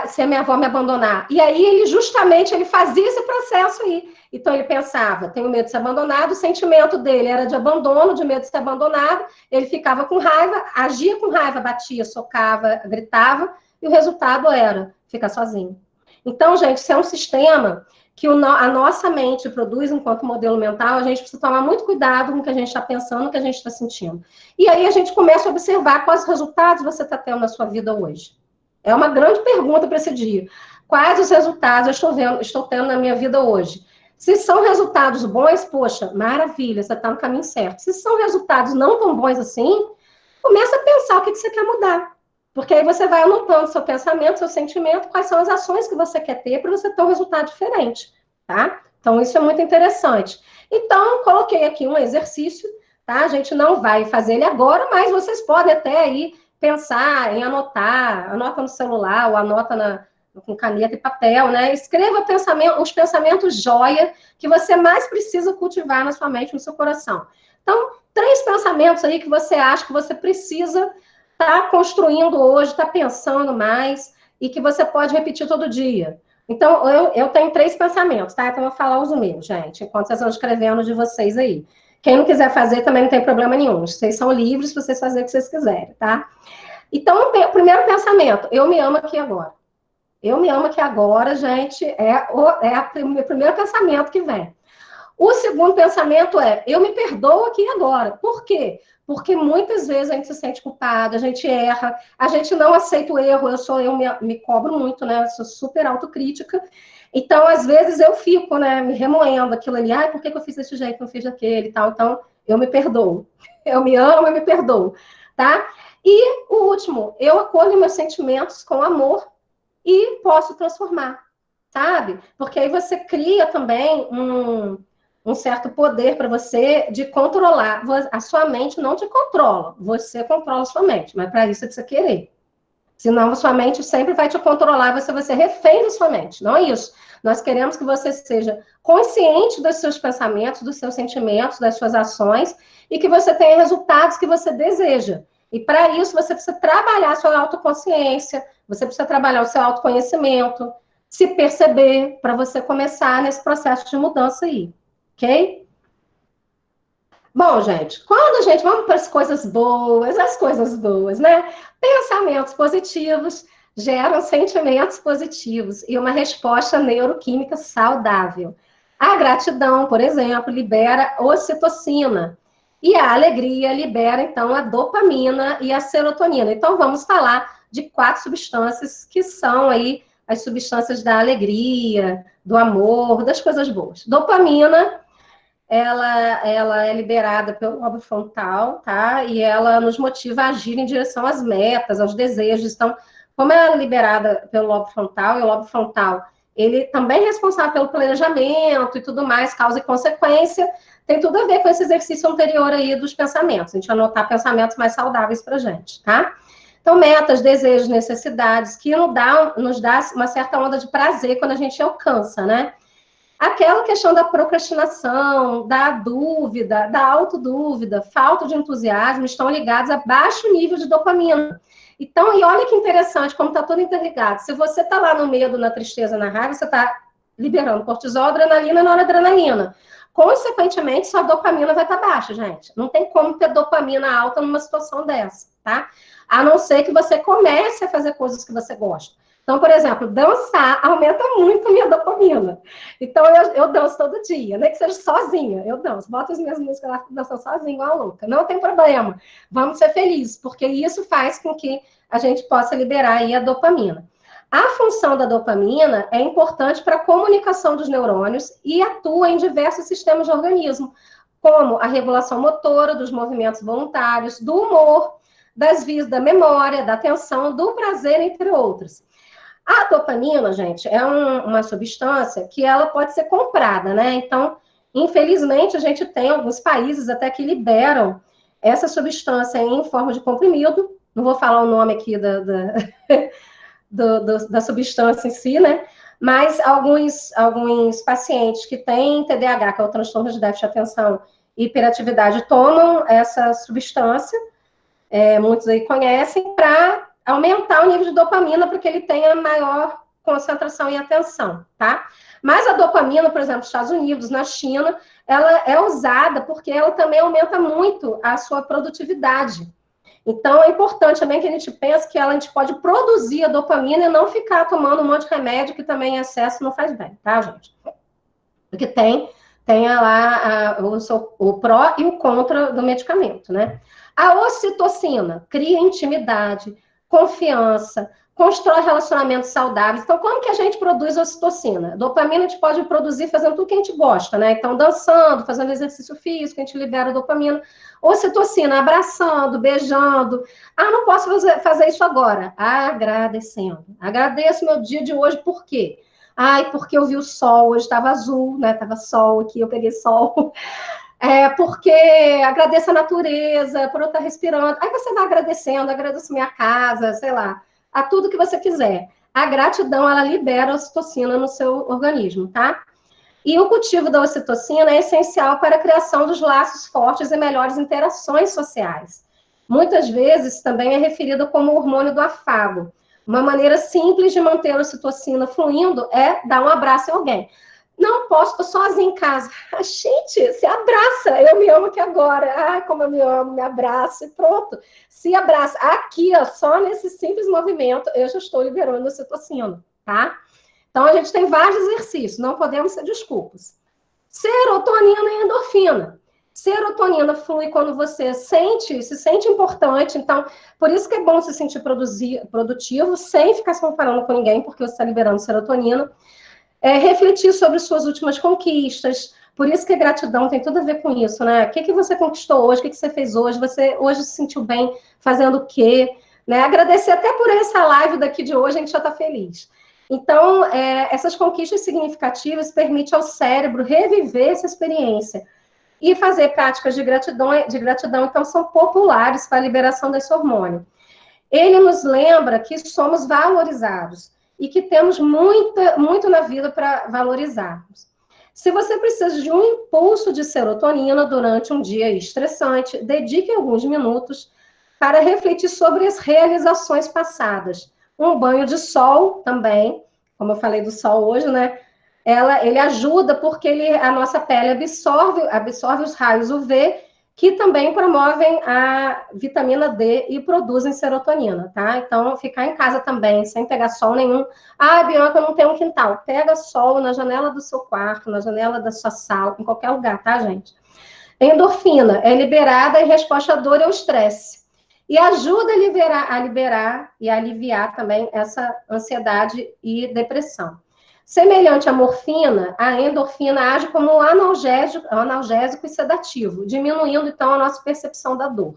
Se a minha avó me abandonar. E aí, ele fazia esse processo aí. Então, ele pensava, tenho medo de ser abandonado, o sentimento dele era de abandono, de medo de ser abandonado, ele ficava com raiva, agia com raiva, batia, socava, gritava, e o resultado era ficar sozinho. Então, gente, isso é um sistema que a nossa mente produz enquanto modelo mental, a gente precisa tomar muito cuidado com o que a gente está pensando, o que a gente está sentindo. E aí, a gente começa a observar quais resultados você está tendo na sua vida hoje. É uma grande pergunta para esse dia. Quais os resultados eu estou tendo na minha vida hoje? Se são resultados bons, poxa, maravilha, você está no caminho certo. Se são resultados não tão bons assim, começa a pensar o que você quer mudar. Porque aí você vai anotando seu pensamento, seu sentimento, quais são as ações que você quer ter para você ter um resultado diferente, tá? Então, isso é muito interessante. Então, coloquei aqui um exercício, tá? A gente não vai fazer ele agora, mas vocês podem até aí pensar em anotar, anota no celular ou anota com caneta e papel, né? Escreva os pensamentos joia que você mais precisa cultivar na sua mente, no seu coração. Então, 3 pensamentos aí que você acha que você precisa estar construindo hoje, estar pensando mais e que você pode repetir todo dia. Então, eu tenho 3 pensamentos, tá? Então, eu vou falar os meus, gente, enquanto vocês vão escrevendo de vocês aí. Quem não quiser fazer também não tem problema nenhum. Vocês são livres para vocês fazerem o que vocês quiserem, tá? Então, o primeiro pensamento, eu me amo aqui agora. Eu me amo aqui agora, gente, o primeiro pensamento que vem. O segundo pensamento é, eu me perdoo aqui agora. Por quê? Porque muitas vezes a gente se sente culpada, a gente erra, a gente não aceita o erro, eu me cobro muito, né? Eu sou super autocrítica. Então, às vezes, eu fico, né, me remoendo aquilo ali, por que eu fiz desse jeito, não fiz daquele e tal. Então, eu me perdoo. Eu me amo e me perdoo, tá? E o último, eu acolho meus sentimentos com amor e posso transformar, sabe? Porque aí você cria também um certo poder para você de controlar. A sua mente não te controla, você controla a sua mente, mas para isso é que você querer. Senão, a sua mente sempre vai te controlar, você vai ser refém da sua mente. Não é isso. Nós queremos que você seja consciente dos seus pensamentos, dos seus sentimentos, das suas ações, e que você tenha resultados que você deseja. E para isso, você precisa trabalhar a sua autoconsciência, você precisa trabalhar o seu autoconhecimento, se perceber, para você começar nesse processo de mudança aí. Ok? Bom, gente, vamos para as coisas boas, né? Pensamentos positivos geram sentimentos positivos e uma resposta neuroquímica saudável. A gratidão, por exemplo, libera ocitocina. E a alegria libera, então, a dopamina e a serotonina. Então, vamos falar de 4 substâncias que são aí as substâncias da alegria, do amor, das coisas boas. Dopamina, ela é liberada pelo lobo frontal, tá? E ela nos motiva a agir em direção às metas, aos desejos. Então, como ela é liberada pelo lobo frontal, e o lobo frontal, ele também é responsável pelo planejamento e tudo mais, causa e consequência, tem tudo a ver com esse exercício anterior aí dos pensamentos. A gente anotar pensamentos mais saudáveis pra gente, tá? Então, metas, desejos, necessidades, que nos dá uma certa onda de prazer quando a gente alcança, né? Aquela questão da procrastinação, da dúvida, da autodúvida, falta de entusiasmo, estão ligados a baixo nível de dopamina. Então, e olha que interessante, como está tudo interligado. Se você está lá no medo, na tristeza, na raiva, você está liberando cortisol, adrenalina, noradrenalina. Consequentemente, sua dopamina vai estar baixa, gente. Não tem como ter dopamina alta numa situação dessa, tá? A não ser que você comece a fazer coisas que você gosta. Então, por exemplo, dançar aumenta muito a minha dopamina. Então, eu danço todo dia, nem que seja sozinha, eu danço. Boto as minhas músicas lá, dançando sozinha, igual a louca. Não tem problema. Vamos ser felizes, porque isso faz com que a gente possa liberar aí a dopamina. A função da dopamina é importante para a comunicação dos neurônios e atua em diversos sistemas do organismo, como a regulação motora, dos movimentos voluntários, do humor, das vias da memória, da atenção, do prazer, entre outros. A dopamina, gente, é uma substância que ela pode ser comprada, né? Então, infelizmente, a gente tem alguns países até que liberam essa substância em forma de comprimido. Não vou falar o nome aqui da substância em si, né? Mas alguns pacientes que têm TDAH, que é o transtorno de déficit de atenção e hiperatividade, tomam essa substância, muitos aí conhecem, para aumentar o nível de dopamina, porque ele tenha maior concentração e atenção, tá? Mas a dopamina, por exemplo, nos Estados Unidos, na China, ela é usada porque ela também aumenta muito a sua produtividade. Então, é importante também que a gente pense que a gente pode produzir a dopamina e não ficar tomando um monte de remédio que também em excesso não faz bem, tá, gente? Porque tem lá o pró e o contra do medicamento, né? A ocitocina cria intimidade, confiança, constrói relacionamentos saudáveis. Então, como que a gente produz ocitocina? Dopamina a gente pode produzir fazendo tudo que a gente gosta, né? Então, dançando, fazendo exercício físico, a gente libera dopamina. Ocitocina, abraçando, beijando. Ah, não posso fazer isso agora. Agradecendo. Agradeço meu dia de hoje, por quê? Ai, porque eu vi o sol, hoje estava azul, né? Tava sol aqui, eu peguei sol. Porque agradeço a natureza por eu estar respirando. Aí você vai agradecendo, agradeço minha casa, sei lá, a tudo que você quiser. A gratidão, ela libera a ocitocina no seu organismo, tá? E o cultivo da ocitocina é essencial para a criação dos laços fortes e melhores interações sociais. Muitas vezes também é referido como o hormônio do afago. Uma maneira simples de manter a ocitocina fluindo é dar um abraço em alguém. Não posso, estou sozinha em casa. Ah, gente, se abraça, eu me amo aqui agora. Ai, como eu me amo, me abraço e pronto. Se abraça. Aqui, ó, só nesse simples movimento, eu já estou liberando a ocitocina, tá? Então, a gente tem vários exercícios, não podemos ser desculpas. Serotonina e endorfina. Serotonina flui quando você se sente importante, então, por isso que é bom se sentir produtivo, sem ficar se comparando com ninguém, porque você está liberando serotonina. Refletir sobre suas últimas conquistas, por isso que a gratidão tem tudo a ver com isso, né? O que você conquistou hoje, o que você fez hoje, você hoje se sentiu bem fazendo o quê? Né? Agradecer até por essa live daqui de hoje, a gente já está feliz. Então, essas conquistas significativas permitem ao cérebro reviver essa experiência e fazer práticas de gratidão, então, são populares para a liberação desse hormônio. Ele nos lembra que somos valorizados e que temos muito na vida para valorizarmos. Se você precisa de um impulso de serotonina durante um dia estressante, dedique alguns minutos para refletir sobre as realizações passadas. Um banho de sol também, como eu falei do sol hoje, né? Ele ajuda porque a nossa pele absorve os raios UV, que também promovem a vitamina D e produzem serotonina, tá? Então, ficar em casa também, sem pegar sol nenhum. Ah, Bianca, eu não tenho um quintal. Pega sol na janela do seu quarto, na janela da sua sala, em qualquer lugar, tá, gente? Endorfina é liberada em resposta à dor e ao estresse. E ajuda a liberar e a aliviar também essa ansiedade e depressão. Semelhante à morfina, a endorfina age como um analgésico e sedativo, diminuindo, então, a nossa percepção da dor.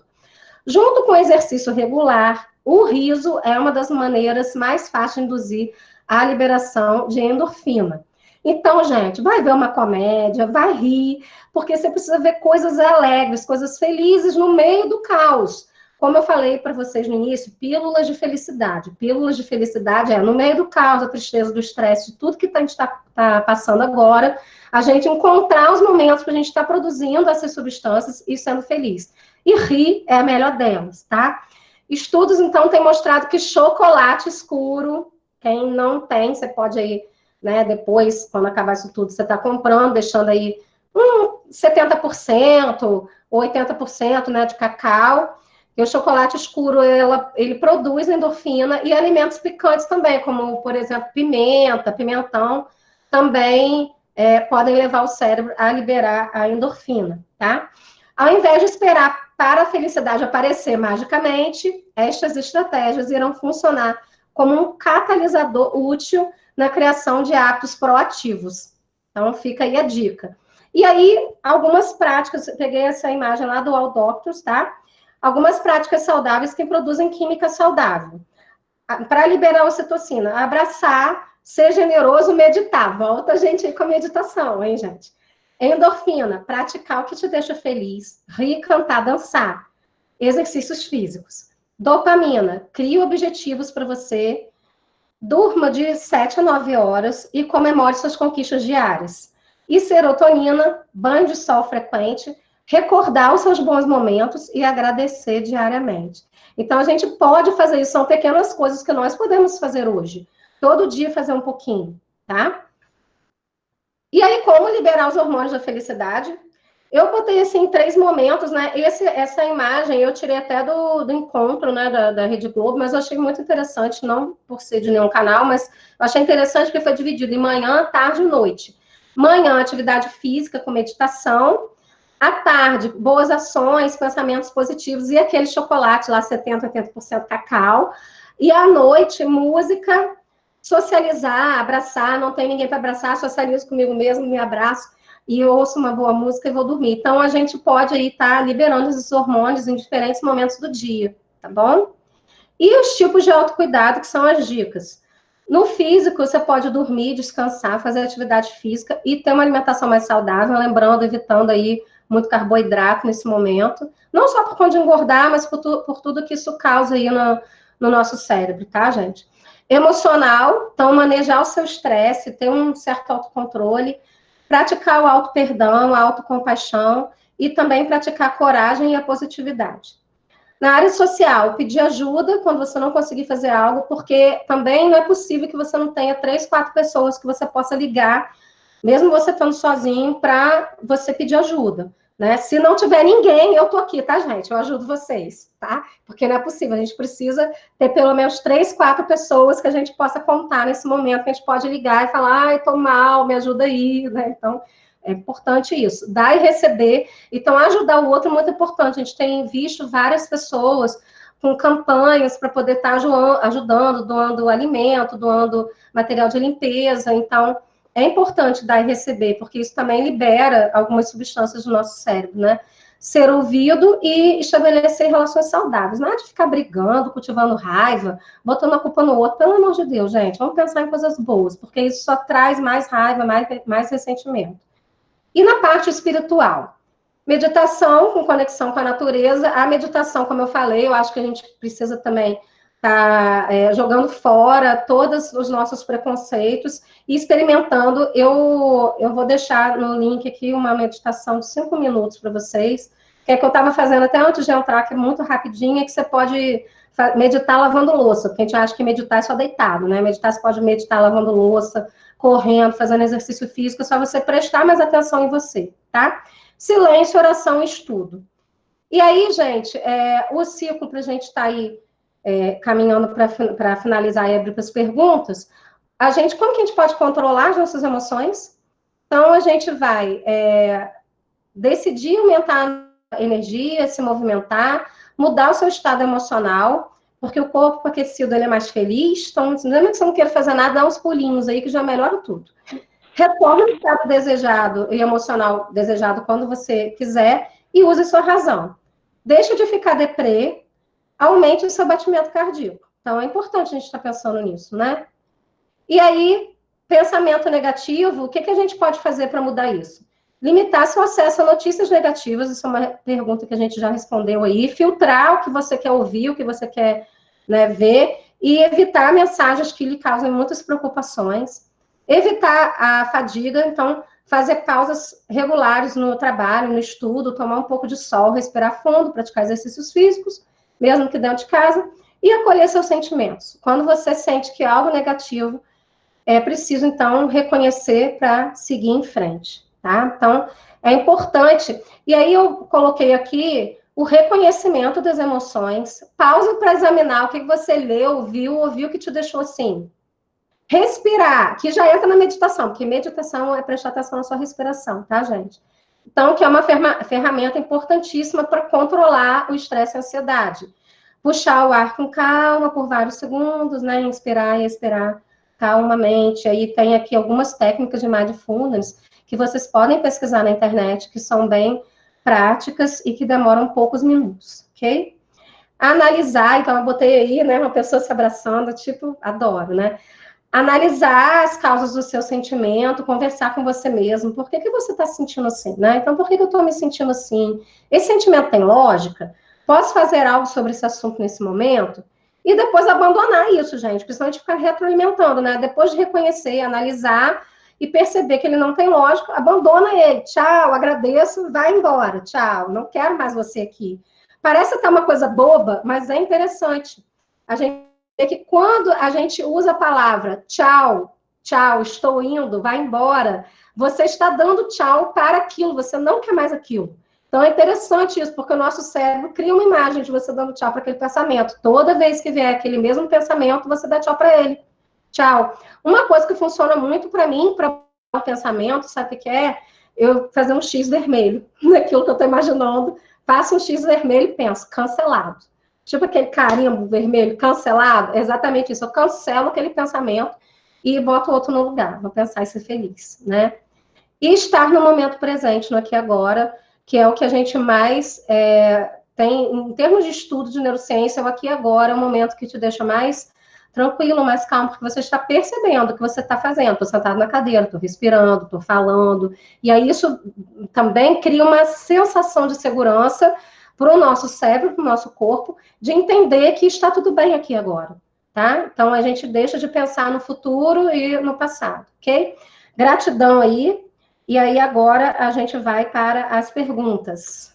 Junto com o exercício regular, o riso é uma das maneiras mais fáceis de induzir a liberação de endorfina. Então, gente, vai ver uma comédia, vai rir, porque você precisa ver coisas alegres, coisas felizes no meio do caos. Como eu falei para vocês no início, pílulas de felicidade. Pílulas de felicidade é no meio do caos, da tristeza, do estresse, de tudo que a gente está passando agora, a gente encontrar os momentos para a gente estar produzindo essas substâncias e sendo feliz. E rir é a melhor delas, tá? Estudos, então, têm mostrado que chocolate escuro, quem não tem, você pode aí, né, depois, quando acabar isso tudo, você está comprando, deixando aí 70%, 80%, né, de cacau. E o chocolate escuro, ele produz endorfina e alimentos picantes também, como, por exemplo, pimenta, pimentão, também podem levar o cérebro a liberar a endorfina, tá? Ao invés de esperar para a felicidade aparecer magicamente, estas estratégias irão funcionar como um catalisador útil na criação de hábitos proativos. Então, fica aí a dica. E aí, algumas práticas, eu peguei essa imagem lá do All Doctors, tá? Algumas práticas saudáveis que produzem química saudável. Para liberar a ocitocina, abraçar, ser generoso, meditar. Volta a gente aí com a meditação, hein, gente? Endorfina, praticar o que te deixa feliz, rir, cantar, dançar. Exercícios físicos. Dopamina, crie objetivos para você, durma de 7 a 9 horas e comemore suas conquistas diárias. E serotonina, banho de sol frequente, recordar os seus bons momentos e agradecer diariamente. Então, a gente pode fazer isso, são pequenas coisas que nós podemos fazer hoje. Todo dia fazer um pouquinho, tá? E aí, como liberar os hormônios da felicidade? Eu botei, assim, 3 momentos, né? Essa imagem eu tirei até do encontro, né, da Rede Globo, mas eu achei muito interessante, não por ser de nenhum canal, mas eu achei interessante porque foi dividido em manhã, tarde e noite. Manhã, atividade física com meditação. À tarde, boas ações, pensamentos positivos e aquele chocolate lá, 70%, 80% cacau. E à noite, música, socializar, abraçar, não tem ninguém para abraçar, socializo comigo mesmo, me abraço e ouço uma boa música e vou dormir. Então, a gente pode aí estar liberando esses hormônios em diferentes momentos do dia, tá bom? E os tipos de autocuidado, que são as dicas. No físico, você pode dormir, descansar, fazer atividade física e ter uma alimentação mais saudável, lembrando, evitando aí muito carboidrato nesse momento. Não só por conta de engordar, mas por tudo que isso causa aí no nosso cérebro, tá, gente? Emocional, então manejar o seu estresse, ter um certo autocontrole, praticar o auto-perdão, a autocompaixão e também praticar a coragem e a positividade. Na área social, pedir ajuda quando você não conseguir fazer algo, porque também não é possível que você não tenha 3, 4 pessoas que você possa ligar, mesmo você estando sozinho, para você pedir ajuda, né? Se não tiver ninguém, eu tô aqui, tá, gente? Eu ajudo vocês, tá? Porque não é possível, a gente precisa ter pelo menos 3, 4 pessoas que a gente possa contar nesse momento, que a gente pode ligar e falar, ai, tô mal, me ajuda aí, né? Então, é importante isso, dar e receber. Então, ajudar o outro é muito importante. A gente tem visto várias pessoas com campanhas para poder estar ajudando, doando alimento, doando material de limpeza. Então, é importante dar e receber, porque isso também libera algumas substâncias do nosso cérebro, né? Ser ouvido e estabelecer relações saudáveis. Não é de ficar brigando, cultivando raiva, botando a culpa no outro. Pelo amor de Deus, gente, vamos pensar em coisas boas, porque isso só traz mais raiva, mais ressentimento. E na parte espiritual, meditação com conexão com a natureza. A meditação, como eu falei, eu acho que a gente precisa também estar jogando fora todos os nossos preconceitos e experimentando. Eu vou deixar no link aqui uma meditação de 5 minutos para vocês, que é que eu estava fazendo até antes de entrar, que é muito rapidinho, que você pode meditar lavando louça, porque a gente acha que meditar é só deitado, né? Meditar, você pode meditar lavando louça, correndo, fazendo exercício físico, é só você prestar mais atenção em você, tá? Silêncio, oração e estudo. E aí, gente, o ciclo para a gente estar aí caminhando para finalizar e abrir para as perguntas, como que a gente pode controlar as nossas emoções? Então, a gente vai decidir aumentar a energia, se movimentar, mudar o seu estado emocional, porque o corpo aquecido ele é mais feliz, então, mesmo que você não queira fazer nada, dá uns pulinhos aí que já melhora tudo. Retorne o estado desejado e emocional desejado quando você quiser e use sua razão. Deixa de ficar deprê, aumente o seu batimento cardíaco. Então, é importante a gente estar pensando nisso, né? E aí, pensamento negativo, o que a gente pode fazer para mudar isso? Limitar seu acesso a notícias negativas, isso é uma pergunta que a gente já respondeu aí, filtrar o que você quer ouvir, o que você quer, né, ver, e evitar mensagens que lhe causem muitas preocupações, evitar a fadiga, então, fazer pausas regulares no trabalho, no estudo, tomar um pouco de sol, respirar fundo, praticar exercícios físicos, mesmo que dentro de casa, e acolher seus sentimentos. Quando você sente que é algo negativo, é preciso, então, reconhecer para seguir em frente, tá? Então, é importante. E aí eu coloquei aqui o reconhecimento das emoções, pausa para examinar o que você leu, ouviu que te deixou assim. Respirar, que já entra na meditação, porque meditação é prestar atenção na sua respiração, tá, gente? Então, que é uma ferramenta importantíssima para controlar o estresse e a ansiedade. Puxar o ar com calma por vários segundos, né? Inspirar e expirar calmamente. Aí tem aqui algumas técnicas de mindfulness que vocês podem pesquisar na internet, que são bem práticas e que demoram poucos minutos, ok? Analisar, então eu botei aí, né, uma pessoa se abraçando, tipo, adoro, né? Analisar as causas do seu sentimento, conversar com você mesmo. Por que você está se sentindo assim, né? Então, por que eu estou me sentindo assim? Esse sentimento tem lógica? Posso fazer algo sobre esse assunto nesse momento? E depois abandonar isso, gente, principalmente ficar retroalimentando, né? Depois de reconhecer, analisar e perceber que ele não tem lógica, abandona ele. Tchau, agradeço, vai embora. Tchau, não quero mais você aqui. Parece até uma coisa boba, mas é interessante. A gente vê que quando a gente usa a palavra tchau, tchau, estou indo, vai embora, você está dando tchau para aquilo, você não quer mais aquilo. Então, é interessante isso, porque o nosso cérebro cria uma imagem de você dando tchau para aquele pensamento. Toda vez que vier aquele mesmo pensamento, você dá tchau para ele. Tchau. Uma coisa que funciona muito para mim, para o pensamento, sabe o que é? Eu fazer um X vermelho naquilo que eu estou imaginando. Faço um X vermelho e penso, cancelado. Tipo aquele carimbo vermelho, cancelado. É exatamente isso. Eu cancelo aquele pensamento e boto outro no lugar. Vou pensar e ser feliz, né? E estar no momento presente, no aqui e agora, que é o que a gente mais tem, em termos de estudo de neurociência, o aqui e agora é o momento que te deixa mais tranquilo, mais calmo, porque você está percebendo o que você está fazendo. Estou sentado na cadeira, estou respirando, estou falando. E aí isso também cria uma sensação de segurança para o nosso cérebro, para o nosso corpo, de entender que está tudo bem aqui agora, tá? Então, a gente deixa de pensar no futuro e no passado, ok? Gratidão aí. E aí, agora, a gente vai para as perguntas.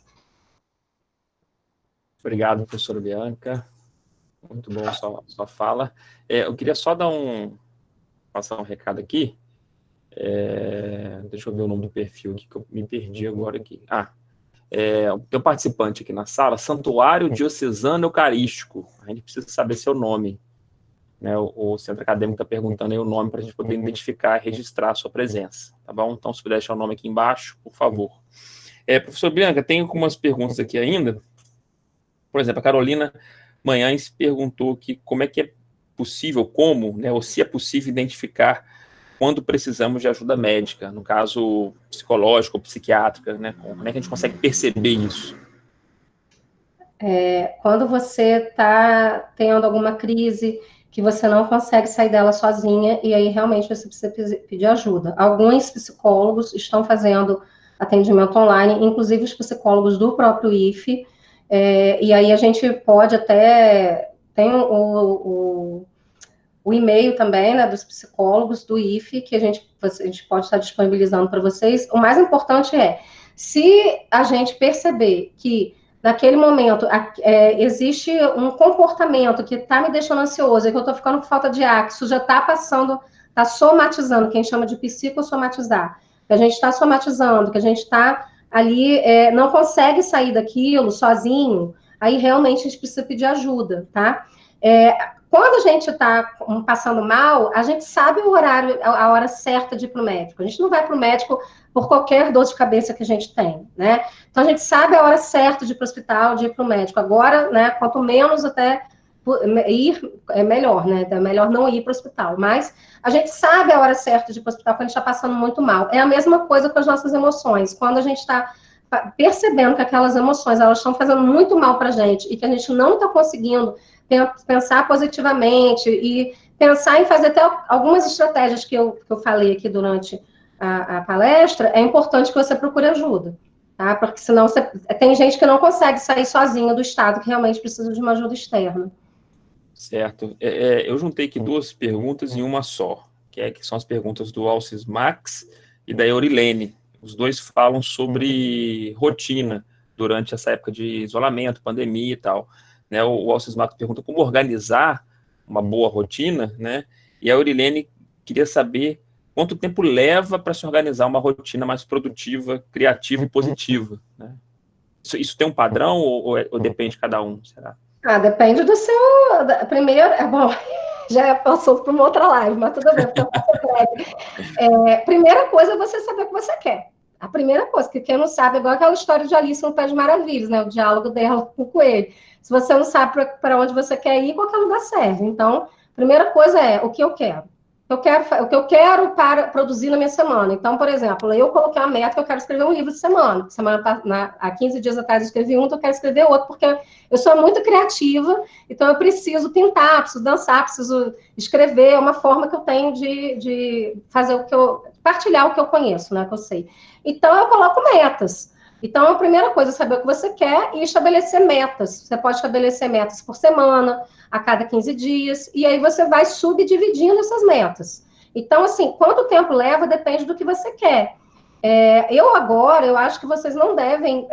Obrigado, professora Bianca. Muito bom sua fala. Eu queria só passar um recado aqui. Deixa eu ver o nome do perfil aqui, que eu me perdi agora aqui. Tem um participante aqui na sala, Santuário Diocesano Eucarístico. A gente precisa saber seu nome. Né? O centro acadêmico está perguntando aí o nome para a gente poder identificar e registrar a sua presença. Tá bom? Então, se puder deixar o nome aqui embaixo, por favor. Professor Bianca, tem algumas perguntas aqui ainda. Por exemplo, a Carolina Manhães perguntou que como é que é possível, né, ou se é possível identificar quando precisamos de ajuda médica, no caso psicológica ou psiquiátrica, né? Como é que a gente consegue perceber isso? Quando você está tendo alguma crise que você não consegue sair dela sozinha, e aí realmente você precisa pedir ajuda. Alguns psicólogos estão fazendo atendimento online, inclusive os psicólogos do próprio IFE, e aí a gente pode até... Tem o e-mail também, né, dos psicólogos do IFE, que a gente pode estar disponibilizando para vocês. O mais importante se a gente perceber que naquele momento existe um comportamento que está me deixando ansioso, que eu estou ficando com falta de ar, que isso já está passando, está somatizando, que a gente chama de psicossomatizar, que a gente está somatizando, que a gente está ali, não consegue sair daquilo sozinho, aí realmente a gente precisa pedir ajuda, tá? quando a gente está passando mal, a gente sabe o horário, a hora certa de ir para o médico. A gente não vai para o médico por qualquer dor de cabeça que a gente tem, né? Então, a gente sabe a hora certa de ir para o hospital, de ir para o médico. Agora, né, quanto menos até ir, é melhor, né? É melhor não ir para o hospital. Mas a gente sabe a hora certa de ir para o hospital quando a gente está passando muito mal. É a mesma coisa com as nossas emoções. Quando a gente está percebendo que aquelas emoções, elas estão fazendo muito mal para a gente e que a gente não está conseguindo pensar positivamente e pensar em fazer até algumas estratégias que eu falei aqui durante a palestra, é importante que você procure ajuda, tá? Porque senão tem gente que não consegue sair sozinha do estado, que realmente precisa de uma ajuda externa. Certo. Eu juntei aqui duas perguntas em uma só, que são as perguntas do Alcis Max e da Eurilene. Os dois falam sobre rotina durante essa época de isolamento, pandemia e tal. Né, o Alcis Max pergunta como organizar uma boa rotina, né? E a Eurilene queria saber quanto tempo leva para se organizar uma rotina mais produtiva, criativa e positiva, né? Isso tem um padrão ou depende de cada um, será? Depende do seu... Primeiro, bom, já passou para uma outra live, mas tudo bem, porque eu faço breve. Primeira coisa é você saber o que você quer. A primeira coisa, que quem não sabe, é igual aquela história de Alice no País de Maravilhas, né? O diálogo dela com o coelho. Se você não sabe para onde você quer ir, qualquer lugar serve. Então, a primeira coisa é o que eu quero. O que eu quero para produzir na minha semana. Então, por exemplo, eu coloquei uma meta que eu quero escrever um livro de semana. Há 15 dias atrás eu escrevi um, então eu quero escrever outro, porque eu sou muito criativa, então eu preciso pintar, preciso dançar, preciso escrever. É uma forma que eu tenho de fazer partilhar o que eu conheço, né, que eu sei. Então, eu coloco metas. Então, a primeira coisa é saber o que você quer e estabelecer metas. Você pode estabelecer metas por semana, a cada 15 dias, e aí você vai subdividindo essas metas. Então, assim, quanto tempo leva depende do que você quer. Eu acho que vocês não devem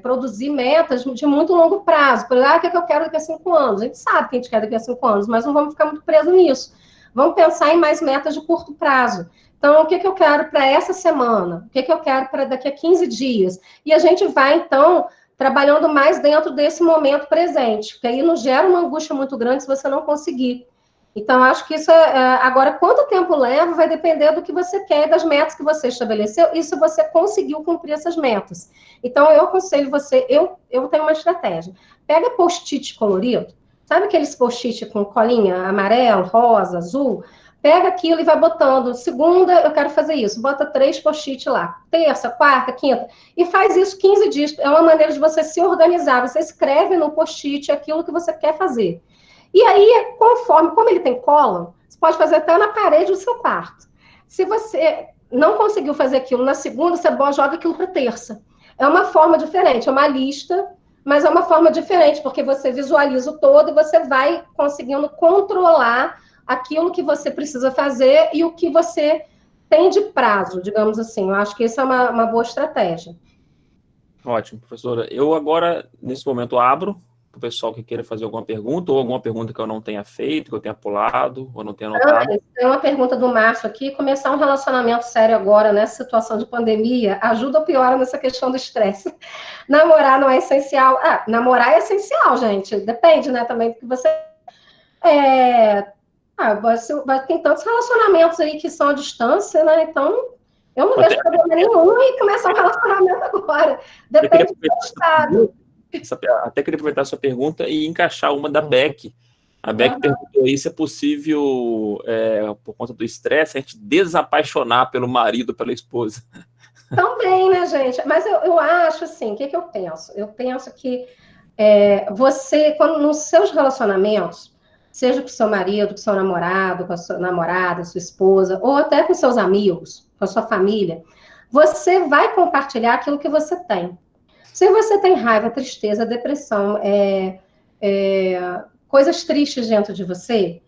produzir metas de muito longo prazo. Por exemplo, o que eu quero daqui a 5 anos? A gente sabe que a gente quer daqui a 5 anos, mas não vamos ficar muito presos nisso. Vamos pensar em mais metas de curto prazo. Então, o que eu quero para essa semana? O que eu quero para daqui a 15 dias? E a gente vai, então, trabalhando mais dentro desse momento presente, porque aí não gera uma angústia muito grande se você não conseguir. Então, acho que isso agora, quanto tempo leva, vai depender do que você quer, das metas que você estabeleceu, e se você conseguiu cumprir essas metas. Então, eu aconselho você, eu tenho uma estratégia. Pega post-it colorido, sabe aqueles post-it com colinha amarelo, rosa, azul? Pega aquilo e vai botando. Segunda, eu quero fazer isso. Bota 3 post-it lá. Terça, quarta, quinta. E faz isso 15 dias. É uma maneira de você se organizar. Você escreve no post-it aquilo que você quer fazer. E aí, como ele tem cola, você pode fazer até na parede do seu quarto. Se você não conseguiu fazer aquilo na segunda, você joga aquilo para terça. É uma forma diferente, é uma lista, mas é uma forma diferente, porque você visualiza o todo e você vai conseguindo controlar aquilo que você precisa fazer e o que você tem de prazo, digamos assim. Eu acho que isso é uma boa estratégia. Ótimo, professora. Eu agora, nesse momento, abro para o pessoal que queira fazer alguma pergunta, ou alguma pergunta que eu não tenha feito, que eu tenha pulado, ou não tenha anotado. Tem uma pergunta do Márcio aqui. Começar um relacionamento sério agora, nessa situação de pandemia, ajuda ou piora nessa questão do estresse? Namorar não é essencial? Namorar é essencial, gente. Depende, né, também do que você... tem tantos relacionamentos aí que são à distância, né? Então, eu não vejo problema nenhum em começar um relacionamento agora. Depende do estado. Até queria aproveitar a sua pergunta e encaixar uma da Beck. A Beck perguntou aí se é possível, por conta do estresse, a gente desapaixonar pelo marido, pela esposa. Também, né, gente? Mas eu acho assim, o que eu penso? Eu penso que você, quando nos seus relacionamentos, seja com seu marido, com seu namorado, com a sua namorada, sua esposa, ou até com seus amigos, com a sua família, você vai compartilhar aquilo que você tem. Se você tem raiva, tristeza, depressão, coisas tristes dentro de você,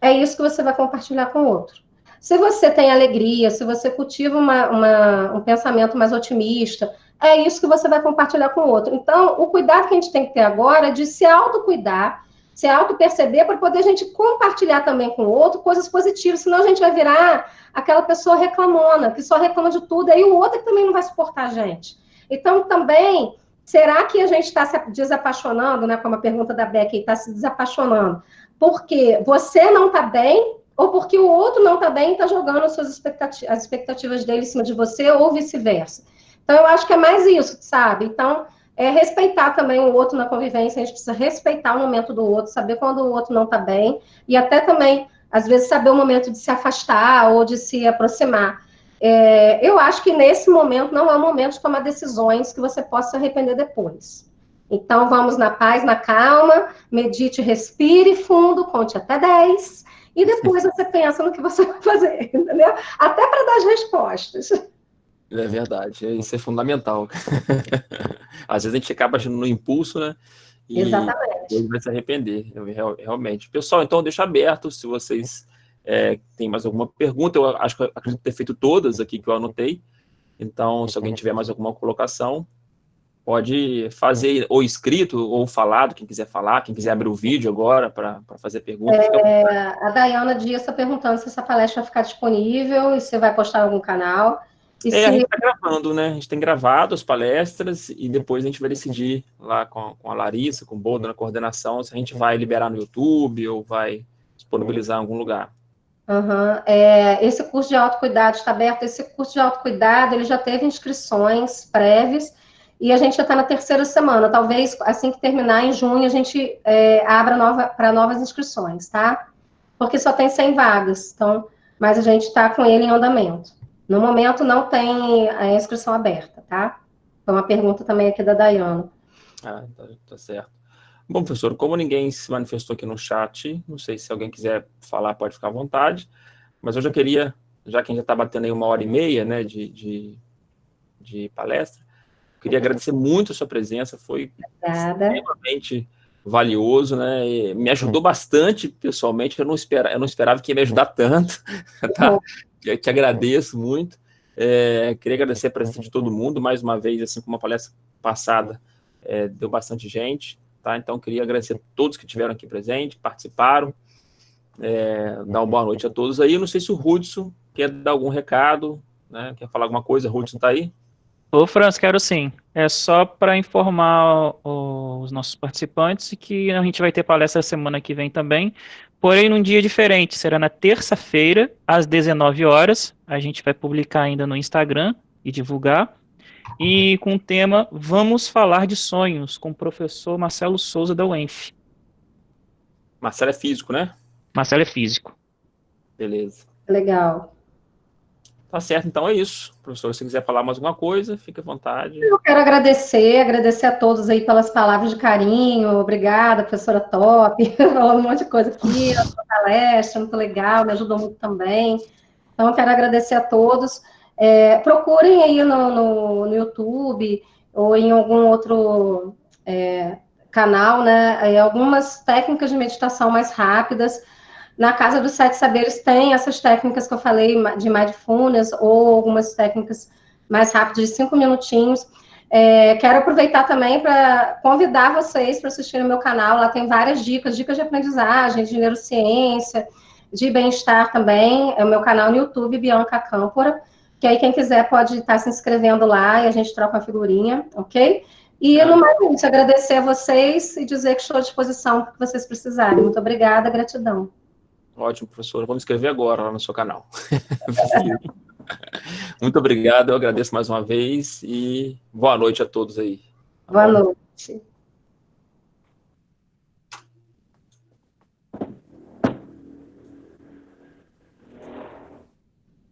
é isso que você vai compartilhar com o outro. Se você tem alegria, se você cultiva um pensamento mais otimista, é isso que você vai compartilhar com o outro. Então, o cuidado que a gente tem que ter agora é de se autocuidar, se auto-perceber, para poder a gente compartilhar também com o outro coisas positivas, senão a gente vai virar aquela pessoa reclamona, que só reclama de tudo, aí o outro também não vai suportar a gente. Então, também, Será que a gente está se desapaixonando, né? Como a pergunta da Becky, está se desapaixonando porque você não está bem ou porque o outro não está bem e está jogando as expectativas dele em cima de você ou vice-versa? Então, eu acho que é mais isso, sabe? Então, respeitar também o outro na convivência, a gente precisa respeitar o momento do outro, saber quando o outro não está bem e até também, às vezes, saber o momento de se afastar ou de se aproximar. Eu acho que nesse momento não é o momento de tomar decisões que você possa se arrepender depois. Então, vamos na paz, na calma, medite, respire fundo, conte até 10, e depois você pensa no que você vai fazer, entendeu? Até para dar as respostas. É verdade, isso é fundamental. Às vezes a gente acaba agindo no impulso, né? E Exatamente. vai se arrepender, realmente. Pessoal, então deixa aberto se vocês têm mais alguma pergunta. Eu acho que eu acredito ter feito todas aqui que eu anotei. Então, se alguém tiver mais alguma colocação, pode fazer ou escrito ou falado, quem quiser falar, quem quiser abrir o vídeo agora para fazer pergunta. A Dayana Dias está perguntando se essa palestra vai ficar disponível e se vai postar em algum canal. A gente está gravando, né? A gente tem gravado as palestras e depois a gente vai decidir lá com a Larissa, com o Boldo na coordenação, se a gente vai liberar no YouTube ou vai disponibilizar em algum lugar. Esse curso de autocuidado está aberto. Esse curso de autocuidado, ele já teve inscrições prévias e a gente já está na 3ª semana. Talvez, assim que terminar, em junho, a gente abra para novas inscrições, tá? Porque só tem 100 vagas, então, mas a gente está com ele em andamento. No momento, não tem a inscrição aberta, tá? Foi uma pergunta também aqui da Dayana. Tá certo. Bom, professor, como ninguém se manifestou aqui no chat, não sei se alguém quiser falar, pode ficar à vontade, mas eu já queria, já que a gente já está batendo aí 1h30, né, de palestra, queria agradecer muito a sua presença, foi extremamente valioso, né, e me ajudou bastante pessoalmente, eu não esperava que ia me ajudar tanto, tá? Eu te agradeço muito, queria agradecer a presença de todo mundo, mais uma vez, assim como a palestra passada, deu bastante gente, tá? Então, queria agradecer a todos que estiveram aqui presentes, participaram, dar uma boa noite a todos aí. Eu não sei se o Hudson quer dar algum recado, né? Quer falar alguma coisa? Hudson está aí? Ô, Franz, quero sim. É só para informar os nossos participantes que a gente vai ter palestra semana que vem também, porém num dia diferente. Será na terça-feira, às 19 horas. A gente vai publicar ainda no Instagram e divulgar. E com o tema Vamos Falar de Sonhos, com o professor Marcelo Souza da UENF. Marcelo é físico, né? Marcelo é físico. Beleza. Legal. Tá certo, então é isso. Professor, se você quiser falar mais alguma coisa, fique à vontade. Eu quero agradecer a todos aí pelas palavras de carinho. Obrigada, professora top. Falando um monte de coisa aqui, a sua palestra, muito legal, me ajudou muito também. Então, eu quero agradecer a todos. Procurem aí no YouTube ou em algum outro canal, né? Algumas técnicas de meditação mais rápidas. Na Casa dos 7 Saberes tem essas técnicas que eu falei de mindfulness ou algumas técnicas mais rápidas de 5 minutinhos. Quero aproveitar também para convidar vocês para assistirem o meu canal. Lá tem várias dicas de aprendizagem, de neurociência, de bem-estar também. É o meu canal no YouTube, Bianca Câmpora, que aí quem quiser pode estar se inscrevendo lá e a gente troca uma figurinha, ok? E no mais isso, agradecer a vocês e dizer que estou à disposição para o que vocês precisarem. Muito obrigada, gratidão. Ótimo, professor. Vamos escrever agora lá no seu canal. Muito obrigado, eu agradeço mais uma vez e boa noite a todos aí. Boa noite.